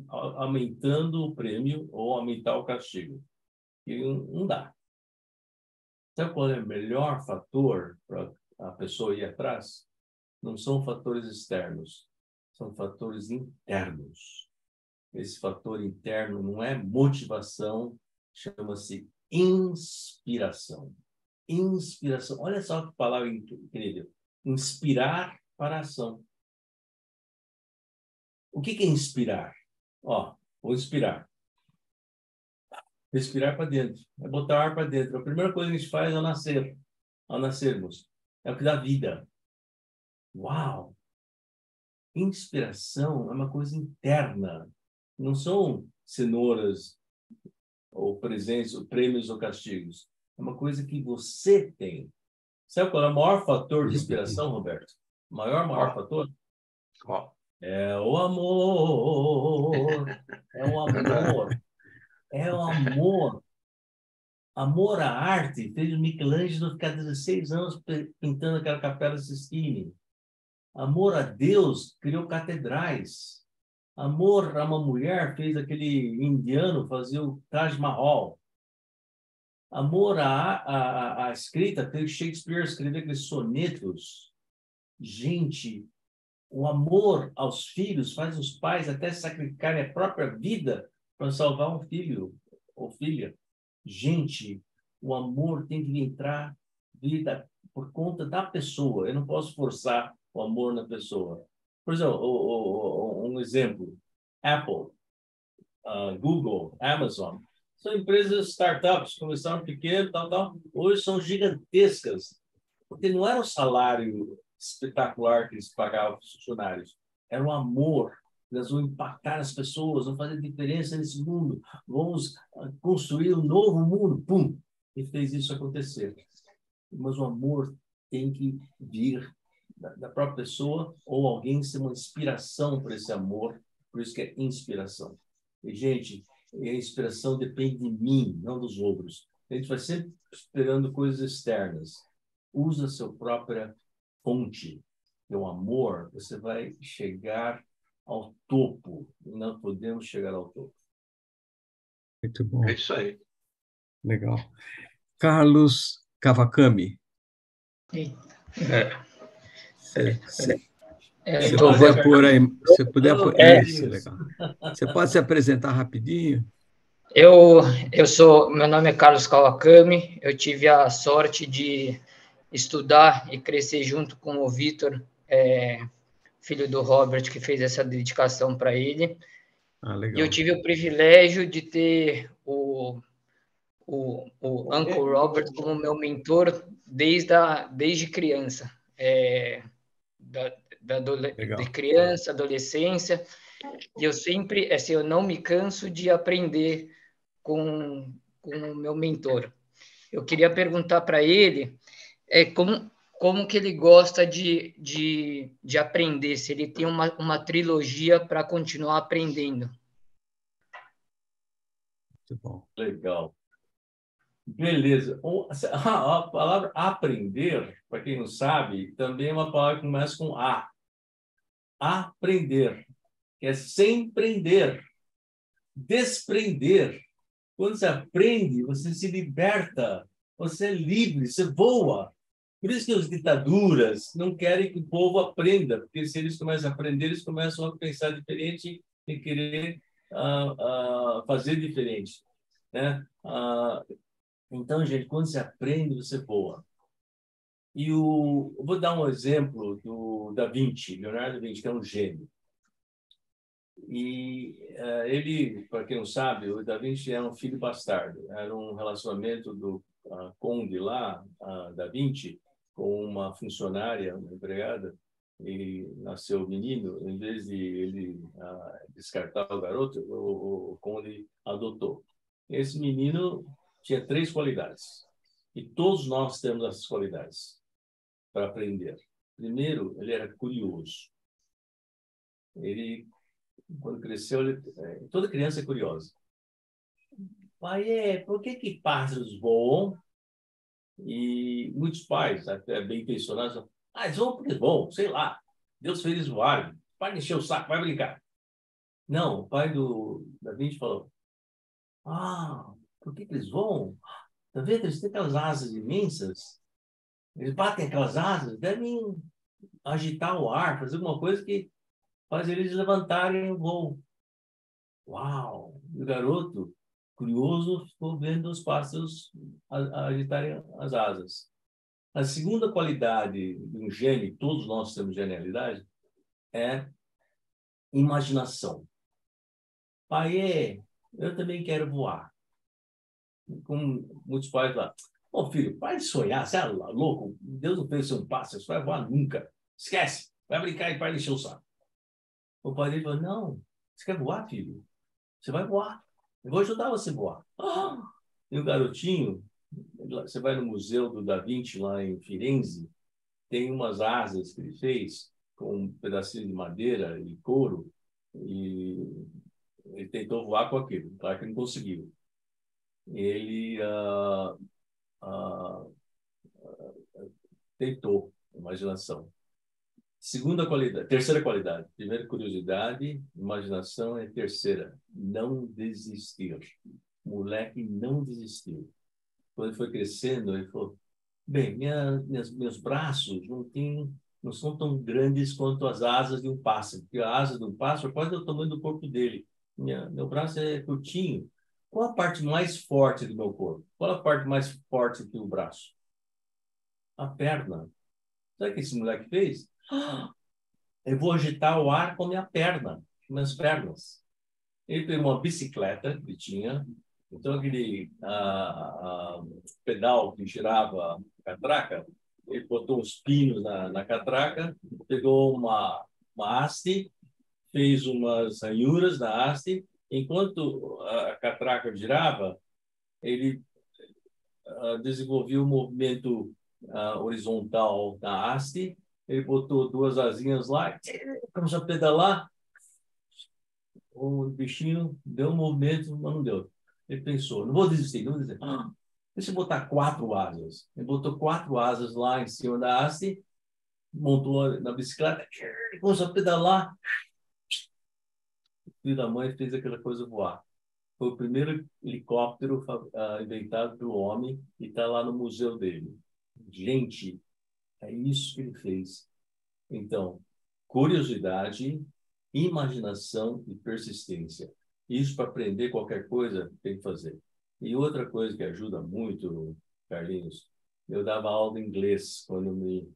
aumentando o prêmio ou aumentar o castigo. E não dá. Sabe qual é o melhor fator para a pessoa ir atrás? Não são fatores externos, são fatores internos. Esse fator interno não é motivação, chama-se inspiração. Inspiração. Olha só que palavra incrível. Inspirar para a ação. O que é inspirar? Vou inspirar. Respirar para dentro. É botar ar para dentro. A primeira coisa que a gente faz ao nascer. Ao nascermos. É o que dá vida. Uau! Inspiração é uma coisa interna. Não são cenouras ou presentes, ou prêmios ou castigos. É uma coisa que você tem. Sabe qual é o maior fator de inspiração, Roberto? O maior fator? É o amor. É o amor. É o amor. Amor à arte fez o Michelangelo ficar 16 anos pintando aquela Capela Sistine. Amor a Deus criou catedrais. Amor a uma mulher fez aquele indiano fazer o Taj Mahal. Amor à escrita fez Shakespeare escrever aqueles sonetos. Gente, o amor aos filhos faz os pais até sacrificarem a própria vida para salvar um filho ou filha. Gente, o amor tem que entrar vida por conta da pessoa. Eu não posso forçar o amor na pessoa. Por exemplo, um exemplo. Apple, Google, Amazon. São empresas startups, começaram pequeno, tal. Hoje são gigantescas. Porque não era o salário espetacular que eles pagavam para os funcionários. Era o amor. Elas vão impactar as pessoas, vão fazer diferença nesse mundo. Vamos construir um novo mundo. Pum! E fez isso acontecer. Mas o amor tem que vir da própria pessoa ou alguém ser uma inspiração para esse amor. Por isso que é inspiração. E, gente, a inspiração depende de mim, não dos outros. A gente vai sempre esperando coisas externas. Usa a sua própria fonte. Teu amor, você vai chegar ao topo. Não podemos chegar ao topo. Muito bom. É isso aí. Legal. Carlos Kawakami. Você puder pôr aí, se puder pôr isso, legal. Você pode se apresentar rapidinho? Meu nome é Carlos Kawakami. Eu tive a sorte de estudar e crescer junto com o Vitor, filho do Robert, que fez essa dedicação para ele. Legal. E eu tive o privilégio de ter o Uncle Robert como meu mentor desde criança. De criança, adolescência. E eu sempre, eu não me canso de aprender com o meu mentor. Eu queria perguntar para ele como que ele gosta de aprender, se ele tem uma trilogia para continuar aprendendo. Muito bom. Legal. Beleza. A palavra aprender, para quem não sabe, também é uma palavra que começa com A. Aprender, que é sem prender, desprender. Quando você aprende, você se liberta, você é livre, você voa. Por isso que as ditaduras não querem que o povo aprenda, porque se eles começam a aprender, eles começam a pensar diferente e querer fazer diferente, né? Então, gente, quando você aprende, você voa. E eu vou dar um exemplo do Da Vinci, Leonardo da Vinci, que é um gênio. E ele, para quem não sabe, o Da Vinci era um filho bastardo. Era um relacionamento do conde lá, Da Vinci, com uma funcionária, uma empregada, e nasceu o menino. Em vez de ele descartar o garoto, o conde adotou. Esse menino tinha 3 qualidades. E todos nós temos essas qualidades para aprender. Primeiro, ele era curioso. Ele, quando cresceu, toda criança é curiosa. Pai, por que pássaros voam? E muitos pais, até bem intencionados, falam, eles voam porque voam, sei lá. Deus fez eles voarem. Vai encher o saco, vai brincar. Não, o pai do Da Vinci falou, por que eles voam? Tá vendo? Eles têm aquelas asas imensas. Eles batem aquelas asas, devem agitar o ar, fazer alguma coisa que faz eles levantarem o voo. Uau! E o garoto, curioso, ficou vendo os pássaros agitarem as asas. A segunda qualidade de um gênio, todos nós temos genialidade, é imaginação. Pai, eu também quero voar. Como muitos pais lá. Filho, para de sonhar, você é louco? Deus não fez um pássaro, você vai voar nunca. Esquece, vai brincar e para de encher o saco. O pai dele falou, não, você quer voar, filho? Você vai voar. Eu vou ajudar você a voar. E o garotinho, você vai no Museu do Da Vinci, lá em Firenze, tem umas asas que ele fez com um pedacinho de madeira e couro, e ele tentou voar com aquilo, claro que não conseguiu. Ele tentou, imaginação. Segunda qualidade, terceira qualidade. Primeira, curiosidade, imaginação é terceira. Não desistir. O moleque não desistiu. Quando ele foi crescendo, ele falou, bem, meus braços não são tão grandes quanto as asas de um pássaro, porque a asa de um pássaro é quase o tamanho do corpo dele. Meu braço é curtinho. Qual a parte mais forte do meu corpo? Qual a parte mais forte que o braço? A perna. Sabe o que esse moleque fez? Eu vou agitar o ar com minha perna, com minhas pernas. Ele pegou uma bicicleta que tinha, então aquele pedal que girava a catraca, ele botou uns pinos na catraca, pegou uma haste, fez umas ranhuras na haste, enquanto a catraca girava, ele desenvolveu o movimento horizontal da haste, ele botou duas asinhas lá, começou a pedalar, o bichinho deu um movimento, mas não deu. Ele pensou, não vou desistir, não vou desistir. Deixa eu botar 4 asas. Ele botou 4 asas lá em cima da haste, montou na bicicleta, começou a pedalar. O filho da mãe fez aquela coisa voar. Foi o primeiro helicóptero inventado pelo homem e está lá no museu dele. Gente, é isso que ele fez. Então, curiosidade, imaginação e persistência. Isso para aprender qualquer coisa tem que fazer. E outra coisa que ajuda muito, Carlinhos, eu dava aula de inglês quando me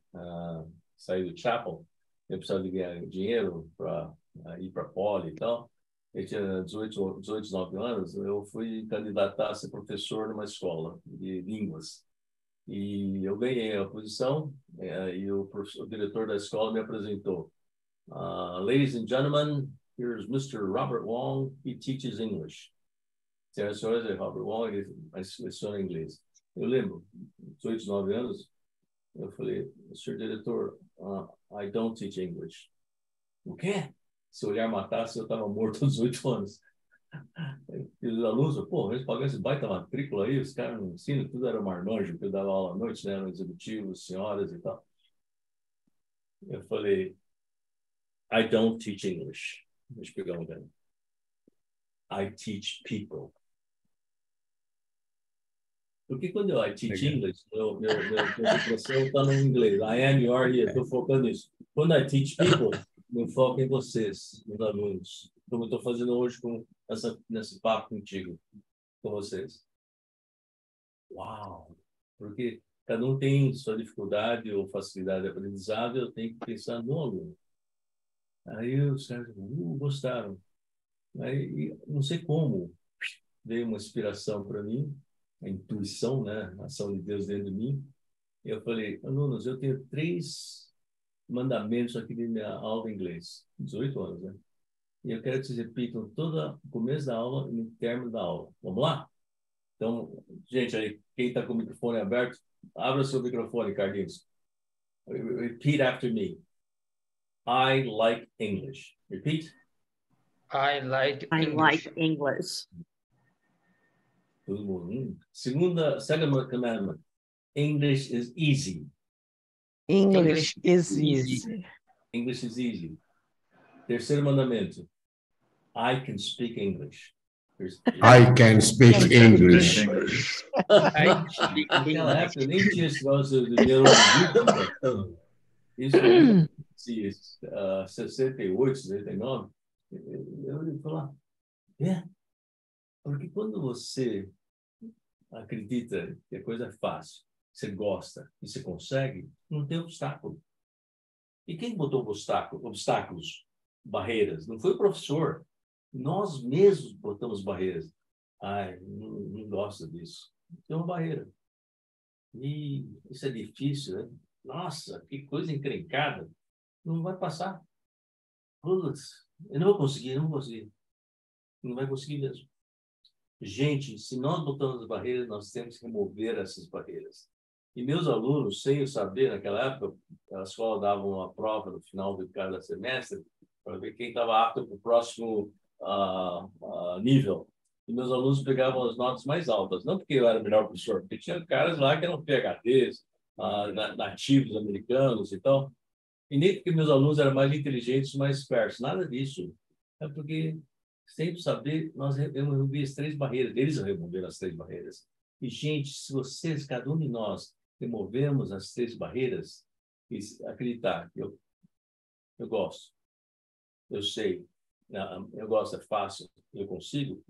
saí do Chapel. Eu precisava de ganhar dinheiro para ir para a Poli e tal. Eu tinha 18, 19 anos, eu fui candidatar a ser professor numa escola de línguas. E eu ganhei a posição e o diretor da escola me apresentou. Ladies and gentlemen, here's Mr. Robert Wong. He teaches English. Senhoras e senhores, é Robert Wong, ele leciona inglês. Eu lembro, 18, 19 anos, eu falei, Sr. Diretor, I don't teach English. O quê? Se o olhar matasse, eu estava morto aos 18 anos. E os alunos, pô, eles pagam esse baita matrícula aí, os caras não ensinam, tudo era marmanjo, porque eu dava aula à noite, né, eram executivos, senhoras e tal. Eu falei, I don't teach English. Deixa eu pegar um dano. I teach people. Porque quando eu teach English, minha expressão está no inglês. I am, you are, here. Estou focando nisso. Quando I teach people, eu foco em vocês, meus alunos. Como eu estou fazendo hoje nesse papo contigo, com vocês. Uau! Porque cada um tem sua dificuldade ou facilidade de aprendizado, eu tenho que pensar no aluno. Aí os caras gostaram. Aí, não sei como, veio uma inspiração para mim, a intuição, né? A ação de Deus dentro de mim. Eu falei, alunos, eu tenho 3 mandamentos aqui de minha aula de inglês. 18 anos, né? E eu quero que vocês repitam todo o começo da aula e no término da aula. Vamos lá? Então, gente, aí, quem está com o microfone aberto, abra seu microfone, Carlinhos. Repeat after me. I like English. Repeat. I like English. Todo mundo. Second commandment. English is easy. English is easy. English is easy. Terceiro mandamento. I can speak English. I can speak English. Naquela época eu nem tinha esse negócio de isso em 68, 69. Eu ia falar, porque quando você acredita que a coisa é fácil, você gosta e você consegue, não tem obstáculo. E quem botou obstáculos, barreiras? Não foi o professor. Nós mesmos botamos barreiras. Ai, não gosto disso. Tem uma barreira. E isso é difícil, né? Nossa, que coisa encrencada. Não vai passar. Putz, eu não vou conseguir, não vai conseguir mesmo. Gente, se nós botamos as barreiras, nós temos que remover essas barreiras. E meus alunos, sem eu saber, naquela época, a escola dava uma prova no final de cada semestre para ver quem estava apto para o próximo nível. E meus alunos pegavam as notas mais altas. Não porque eu era o melhor professor, porque tinha caras lá que eram PhDs, nativos americanos e tal. E nem porque meus alunos eram mais inteligentes, mais espertos, nada disso. É porque, sem saber, eu removi as 3 barreiras, eles removeram as 3 barreiras. E, gente, se vocês, cada um de nós, removemos as 3 barreiras, e acreditar, eu gosto, eu sei, eu gosto, é fácil, eu consigo,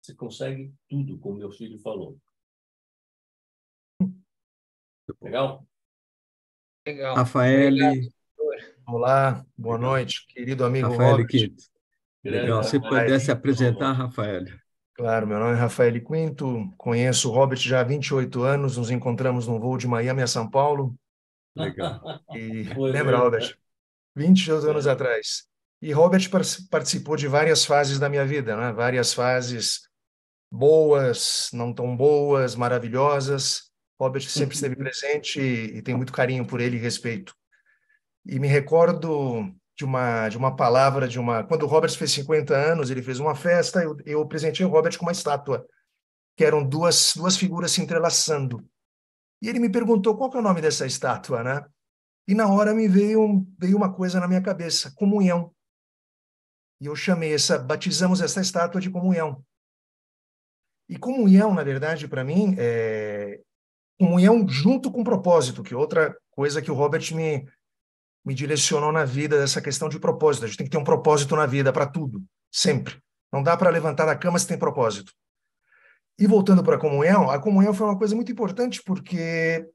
você consegue tudo, como meu filho falou. Legal? Legal. Rafael. Olá, boa noite, querido amigo Rafael Robert. Quinto. Legal, se pudesse apresentar, Rafael. Claro, meu nome é Rafael Quinto, conheço o Robert já há 28 anos, nos encontramos num voo de Miami a São Paulo. Legal. E lembra, Robert? 28 anos atrás. E Robert participou de várias fases da minha vida, né? Várias fases boas, não tão boas, maravilhosas. Robert sempre esteve presente e tenho muito carinho por ele e respeito. E me recordo de uma palavra, quando o Robert fez 50 anos, ele fez uma festa, eu presenteei o Robert com uma estátua, que eram duas figuras se entrelaçando. E ele me perguntou qual que é o nome dessa estátua, né? E na hora me veio uma coisa na minha cabeça, comunhão. E eu batizamos essa estátua de comunhão. E comunhão, na verdade, para mim, é comunhão junto com propósito, que é outra coisa que o Robert me direcionou na vida, essa questão de propósito. A gente tem que ter um propósito na vida para tudo, sempre. Não dá para levantar da cama se tem propósito. E voltando para a comunhão foi uma coisa muito importante porque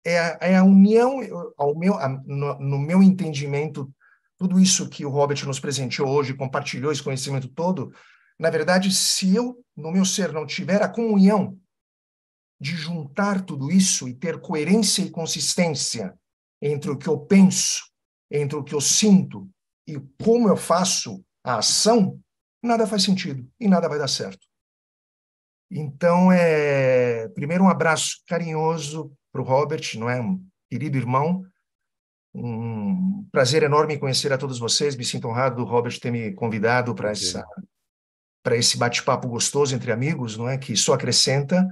é a união, no meu entendimento, tudo isso que o Robert nos presenteou hoje, compartilhou esse conhecimento todo, na verdade, se eu, no meu ser, não tiver a comunhão de juntar tudo isso e ter coerência e consistência entre o que eu penso, entre o que eu sinto e como eu faço a ação, nada faz sentido e nada vai dar certo. Então, primeiro um abraço carinhoso para o Robert, não é? Um querido irmão. Um prazer enorme conhecer a todos vocês. Me sinto honrado do Robert ter me convidado para esse bate-papo gostoso entre amigos, não é? Que só acrescenta.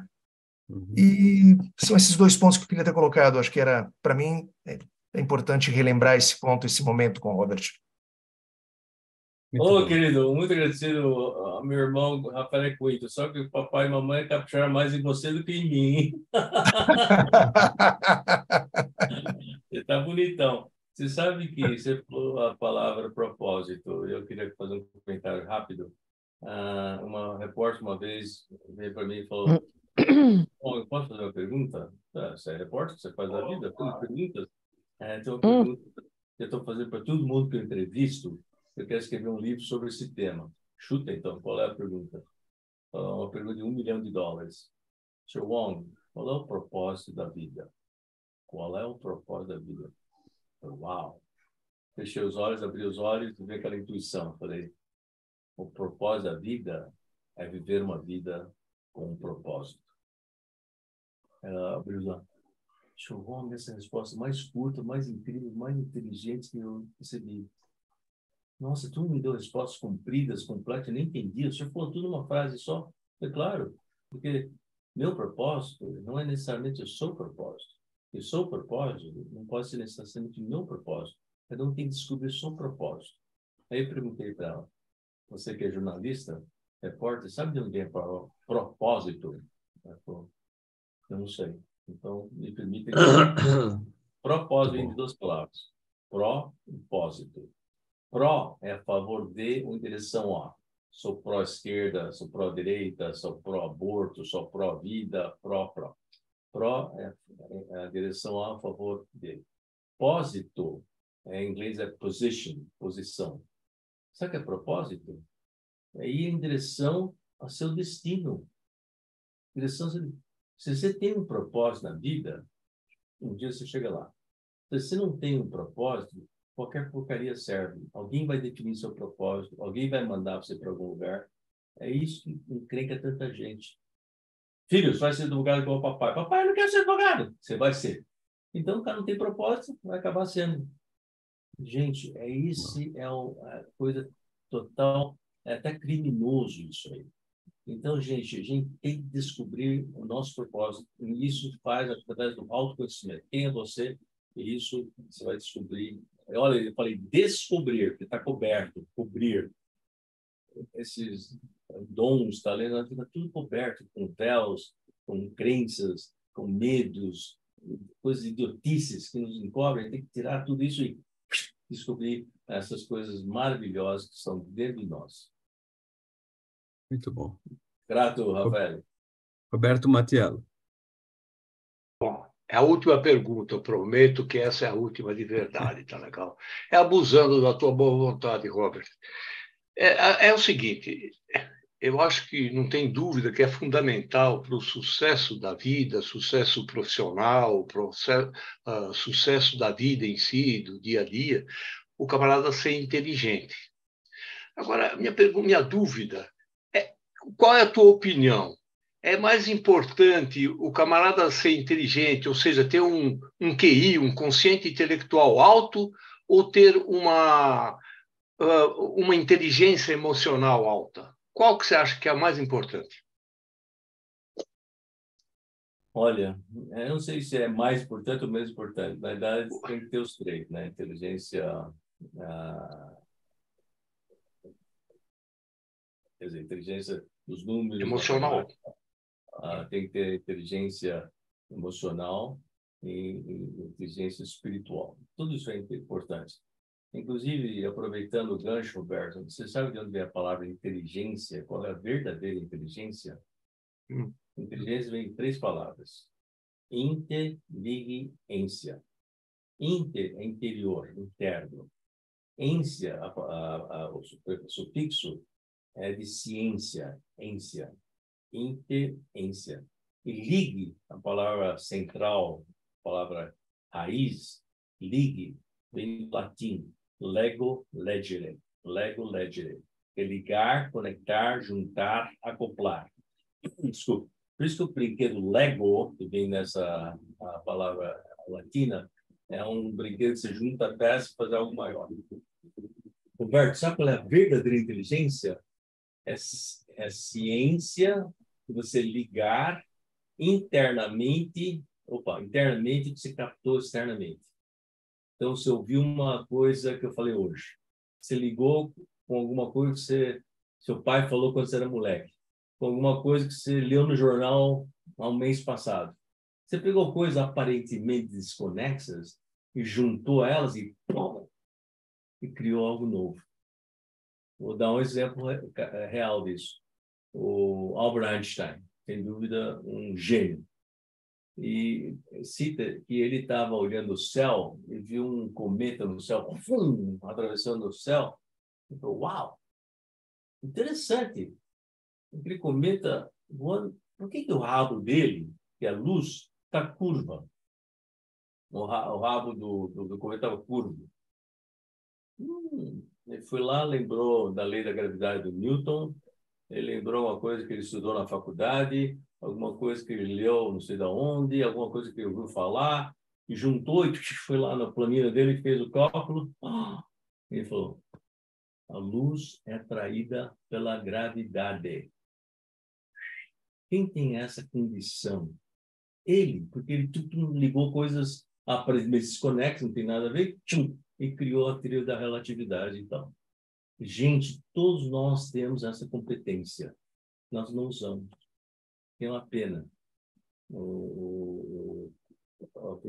E são esses 2 pontos que eu queria ter colocado. Acho que para mim, é importante relembrar esse ponto, esse momento com o Robert. Querido, muito agradecido ao meu irmão Rafael Quinto. Só que o papai e mamãe capturaram mais em você do que em mim. Você tá bonitão. Você sabe que você falou a palavra propósito. Eu queria fazer um comentário rápido. Uma repórter uma vez veio para mim e falou: eu posso fazer uma pergunta? Você é repórter, você faz a vida, tudo perguntas. Então, uma pergunta que eu estou fazendo para todo mundo que eu entrevisto. Eu quero escrever um livro sobre esse tema. Chuta, então, qual é a pergunta? Uma pergunta de $1 milhão. Sr. Wong, qual é o propósito da vida? Qual é o propósito da vida? Uau! Fechei os olhos, abri os olhos e vi aquela intuição. Falei, o propósito da vida é viver uma vida com um propósito. Ela abriu os olhos. Sr. Wong, essa resposta mais curta, mais incrível, mais inteligente que eu recebi. Nossa, tu me deu respostas compridas, completas, eu nem entendi. O senhor falou tudo numa frase só. É claro, porque meu propósito não é necessariamente o seu propósito. O seu propósito não pode ser necessariamente o meu propósito. Cada um tem que descobrir o seu propósito. Aí eu perguntei para ela, você que é jornalista, repórter, sabe de onde é propósito? Ela falou, eu não sei. Então, me permita que propósito vem de 2 palavras. Propósito. Pró é a favor de ou em direção a. Sou pró-esquerda, sou pró-direita, sou pró-aborto, sou pró-vida, pró. Pró é a direção a favor de. Pósito, em inglês é position, posição. Sabe o que é propósito? É ir em direção ao seu destino. Se você tem um propósito na vida, um dia você chega lá. Se você não tem um propósito, qualquer porcaria serve. Alguém vai definir seu propósito, alguém vai mandar você para algum lugar. É isso que encrenca tanta gente. Filho, você vai ser advogado igual o papai. Papai, eu não quero ser advogado. Você vai ser. Então, o cara não tem propósito, vai acabar sendo. Gente, a coisa total, é até criminoso isso aí. Então, gente, a gente tem que descobrir o nosso propósito. E isso faz através do autoconhecimento. Quem é você? E isso você vai descobrir. Olha, eu falei descobrir, porque está coberto, cobrir. Esses dons, talentos, está tudo coberto com véus, com crenças, com medos, coisas idiotices que nos encobrem. Tem que tirar tudo isso e descobrir essas coisas maravilhosas que estão dentro de nós. Muito bom. Grato, Rafael. Roberto Matiello. Bom, é a última pergunta, eu prometo que essa é a última de verdade, tá legal? É abusando da tua boa vontade, Robert. É o seguinte, eu acho que não tem dúvida que é fundamental para o sucesso da vida, sucesso profissional, sucesso da vida em si, do dia a dia, o camarada ser inteligente. Agora, minha dúvida é, qual é a tua opinião? É mais importante o camarada ser inteligente, ou seja, ter um QI, um consciente intelectual alto, ou ter uma inteligência emocional alta? Qual que você acha que é a mais importante? Olha, eu não sei se é mais importante ou menos importante. Na verdade, tem que ter os três, né? Inteligência, quer dizer, inteligência dos números, emocional. Tem que ter inteligência emocional e inteligência espiritual. Tudo isso é importante. Inclusive, aproveitando o gancho, Roberto, você sabe de onde vem a palavra inteligência? Qual é a verdadeira inteligência? Inteligência vem de 3 palavras. Inteligência. Inter é interior, interno. Ência, o sufixo é de ciência, ência. Interência. E ligue, a palavra central, a palavra raiz, ligue, vem do latim, lego legere. Lego legere. É ligar, conectar, juntar, acoplar. Desculpa. Por isso que o brinquedo Lego, que vem nessa palavra latina, é um brinquedo que você junta a peça e faz algo maior. Roberto, sabe qual é a verdadeira inteligência? É ciência de você ligar internamente o que você captou externamente. Então, você ouviu uma coisa que eu falei hoje. Você ligou com alguma coisa que seu pai falou quando você era moleque. Com alguma coisa que você leu no jornal há um mês passado. Você pegou coisas aparentemente desconexas e juntou elas e criou algo novo. Vou dar um exemplo real disso. O Albert Einstein, sem dúvida, um gênio. E cita que ele estava olhando o céu e viu um cometa no céu, atravessando o céu. Ele falou, uau, interessante. Aquele cometa voando, por que o rabo dele, que é a luz, está curva? O rabo do cometa estava curvo. Ele foi lá, lembrou da lei da gravidade do Newton, ele lembrou uma coisa que ele estudou na faculdade, alguma coisa que ele leu não sei de onde, alguma coisa que ele ouviu falar, e juntou e foi lá na planilha dele e fez o cálculo. Ele falou, a luz é atraída pela gravidade. Quem tem essa condição? Ele, porque ele ligou coisas aparentemente desconexas, não tem nada a ver, e criou a teoria da relatividade. Então, gente, todos nós temos essa competência. Nós não usamos. É uma pena. Por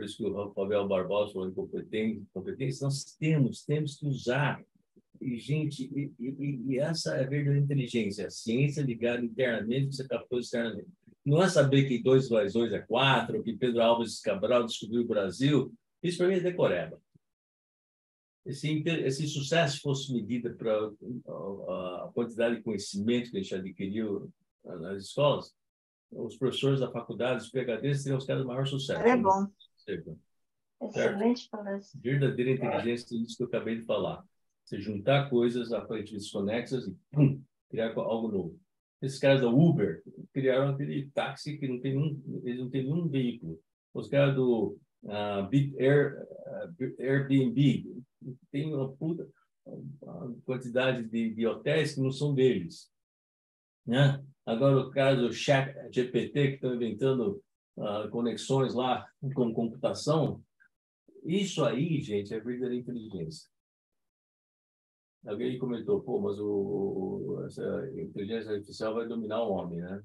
isso que o Rafael Barbosa falou em competência, nós temos que usar. E, gente, essa é a verdadeira inteligência, a ciência ligada internamente, que você captou externamente. Não é saber que 2 mais 2 é 4, ou que Pedro Álvares Cabral descobriu o Brasil. Isso, para mim, é decoreba. Esse sucesso fosse medida para a quantidade de conhecimento que a gente adquiriu nas escolas, os professores da faculdade, os PhDs, seriam os caras de maior sucesso. É bom. Certo? Excelente palestra. Verdadeira inteligência, isso que eu acabei de falar. Você juntar coisas aparentemente desconexas e criar algo novo. Esses caras da Uber criaram aquele táxi que eles não têm nenhum veículo. Os caras do Airbnb tem uma quantidade de hotéis que não são deles, né? Agora o caso do ChatGPT, que estão inventando conexões lá com computação, Isso aí, gente, é verdadeira inteligência. Alguém comentou, pô, mas essa inteligência artificial vai dominar o homem, né?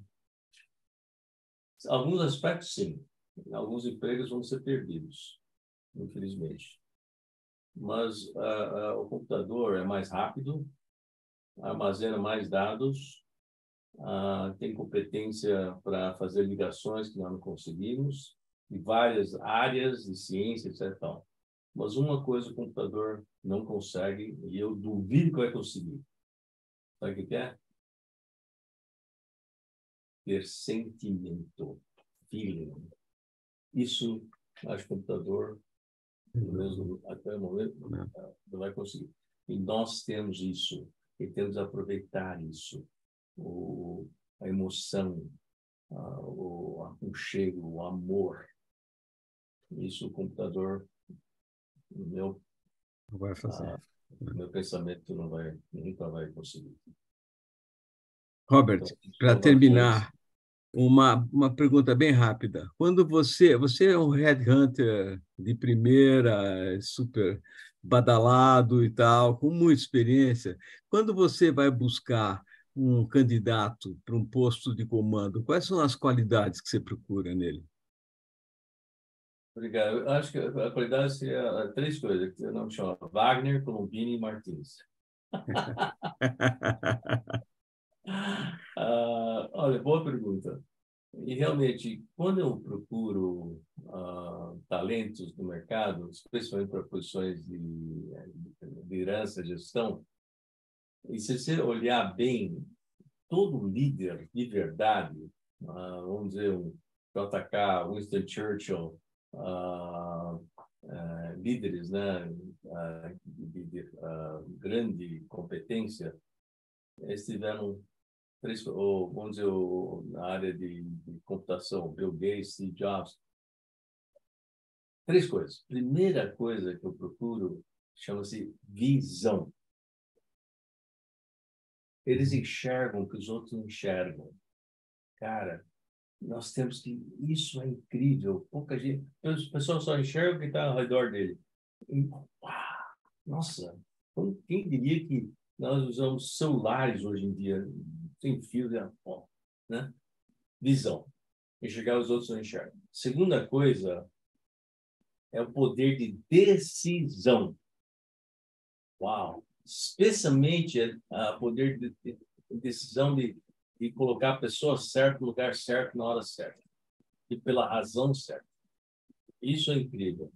Alguns aspectos, sim. Alguns empregos vão ser perdidos, infelizmente. Mas o computador é mais rápido, armazena mais dados, tem competência para fazer ligações que nós não conseguimos, em várias áreas de ciência, etc. Mas uma coisa o computador não consegue, e eu duvido que vai conseguir. Sabe o que é? Ter sentimento, feeling. Isso, acho que o computador, pelo menos até o momento, não vai conseguir. E nós temos isso, e temos que aproveitar isso. A emoção, o aconchego, o amor. Isso o computador, não vai fazer. Meu pensamento nunca vai conseguir. Robert, para terminar, uma pergunta bem rápida. Quando você é um headhunter de primeira, super badalado e tal, com muita experiência, quando você vai buscar um candidato para um posto de comando, quais são as qualidades que você procura nele? Obrigado. Eu acho que a qualidade seria 3 coisas, que eu não chamo: Wagner, Colombini e Martins. Olha, boa pergunta. E realmente, quando eu procuro talentos no mercado, especialmente para posições de liderança, gestão, e se você olhar bem, todo líder de verdade, vamos dizer, um JK, Winston Churchill, líderes, né, de grande competência, eles tiveram 3, ou vamos dizer, na área de computação, Bill Gates, Steve Jobs. 3 coisas. Primeira coisa que eu procuro chama-se visão. Eles enxergam o que os outros não enxergam. Cara, nós temos que... Isso é incrível. Pouca gente... As pessoas só enxergam o que está ao redor dele. Nossa, quem diria que nós usamos celulares hoje em dia, sem fio, né? Visão. Enxergar os outros não enxergam. Segunda coisa é o poder de decisão. Uau! Especialmente o poder de decisão de colocar a pessoa certa no lugar certo, na hora certa. E pela razão certa. Isso é incrível.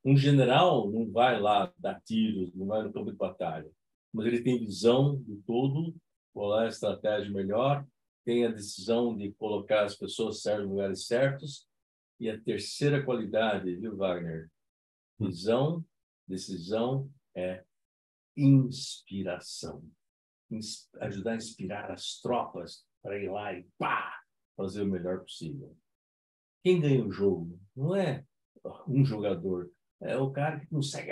Um general não vai lá dar tiros, não vai no campo de batalha. Mas ele tem visão do todo, qual é a estratégia melhor, tem a decisão de colocar as pessoas certas nos lugares certos. E a terceira qualidade, viu, Wagner? Visão, decisão é inspiração. Ajudar a inspirar as tropas para ir lá e fazer o melhor possível. Quem ganha o jogo não é um jogador, é o cara que consegue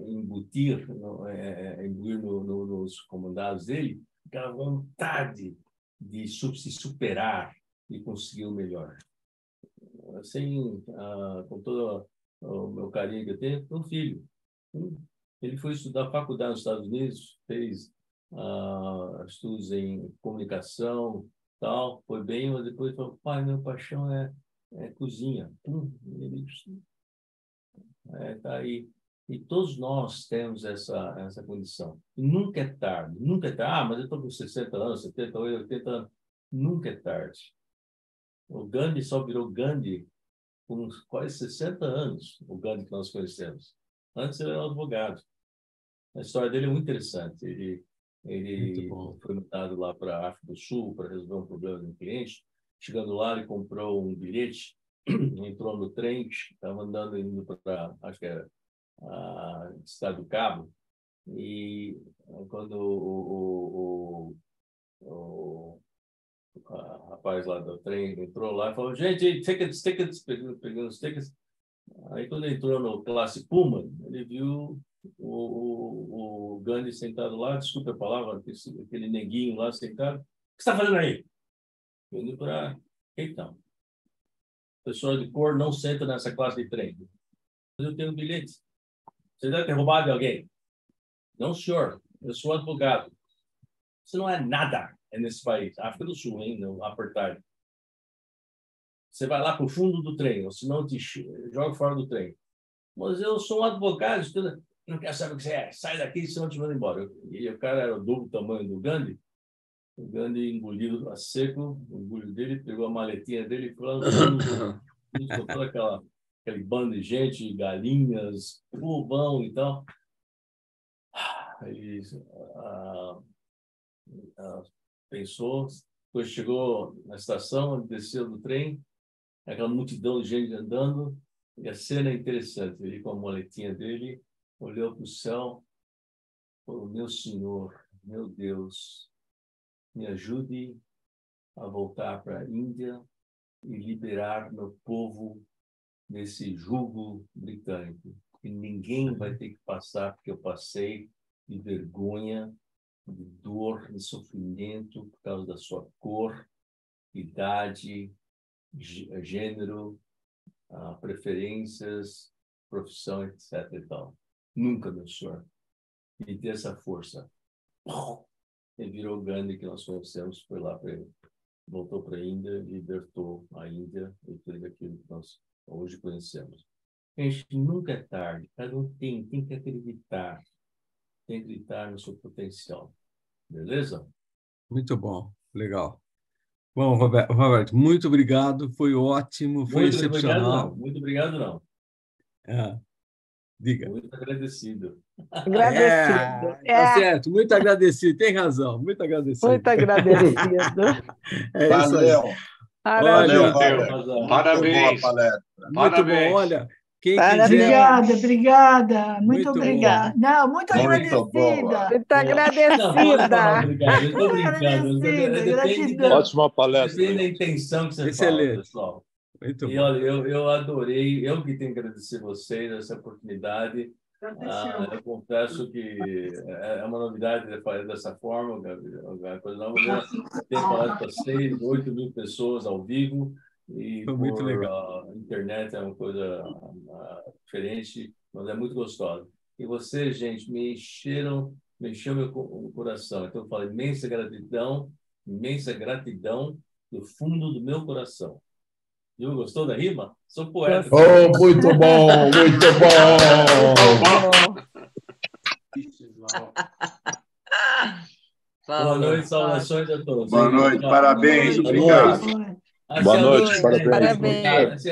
imbuir nos comandados dele aquela vontade de se superar e conseguir o melhor. Assim, com todo o meu carinho que eu tenho, meu filho. Ele foi estudar faculdade nos Estados Unidos, fez estudos em comunicação, tal, foi bem, mas depois falou: pai, minha paixão é cozinha. Ele tá aí. E todos nós temos essa condição. E nunca é tarde, nunca é tarde. Mas eu estou com 60 anos, 70, 80 anos. Nunca é tarde. O Gandhi só virou Gandhi com quase 60 anos, o Gandhi que nós conhecemos. Antes ele era um advogado. A história dele é muito interessante. Ele foi mudado lá para a África do Sul para resolver um problema de um cliente. Chegando lá, ele comprou um bilhete, entrou no trem, estava andando indo para, acho que era Estado do Cabo, e quando o rapaz lá do trem entrou lá e falou: gente, tickets, pegando os tickets. Aí quando ele entrou no classe Puma, ele viu o Gandhi sentado lá, desculpa a palavra, aquele neguinho lá sentado. O que você está fazendo aí? Indo para Cape Town. pessoa de cor não senta nessa classe de trem. Mas eu tenho um bilhete. Você deve ter roubado de alguém. Não, senhor. Eu sou advogado. Você não é nada nesse país. África do Sul, hein? No apartheid. Você vai lá para o fundo do trem, ou senão te joga fora do trem. Mas eu sou um advogado, não quero saber o que você é. Sai daqui, senão eu te mando embora. E o cara era o dobro tamanho do Gandhi. O Gandhi engoliu a seco, o engolho dele, pegou a maletinha dele e foi lá com toda aquele bando de gente, galinhas, povão e tal. Ele pensou, depois chegou na estação, desceu do trem, aquela multidão de gente andando, e a cena é interessante. Ele, com a maletinha dele, olhou para o céu, falou: meu Senhor, meu Deus, me ajude a voltar para a Índia e liberar meu povo desse jugo britânico. E ninguém vai ter que passar porque eu passei, de vergonha, de dor, de sofrimento por causa da sua cor, idade, gênero, preferências, profissão, etc. e tal. Nunca, meu senhor. E ter essa força. Ele virou o Gandhi que nós conhecemos, foi lá para ele. Voltou para a Índia, libertou a Índia e fez aquilo que nós hoje conhecemos. Gente, nunca é tarde. Cada um tem que acreditar. Tem que acreditar no seu potencial. Beleza? Muito bom, legal. Bom, Roberto, muito obrigado, foi ótimo, foi muito excepcional. Muito obrigado, não. Diga. Muito agradecido. Agradecido. Tá certo, muito agradecido, tem razão, muito agradecido. Muito agradecido. Valeu. Olha, Parabéns. Muito bom, olha. Quem quiser... Obrigada. Muito obrigada. Não, muito agradecida. Muito agradecida. Obrigado, eu estou brincando. Gratidão. Ótima palestra. Depende da intenção que você Excelente. fala, pessoal. Muito e bom. olha, eu adorei, eu que tenho que agradecer vocês essa oportunidade. Eu confesso que é uma novidade fazer dessa forma, uma coisa nova. Eu tenho falado para 6, 8 mil pessoas ao vivo. E foi muito legal. A internet é uma coisa diferente, mas é muito gostosa. E vocês, gente, me encheu meu coração. Então eu falo imensa gratidão do fundo do meu coração. Viu? Gostou da rima? Sou poeta. Oh, muito bom, muito bom. Boa noite, saudações a todos. Boa noite, parabéns, obrigado. Boa noite, parabéns.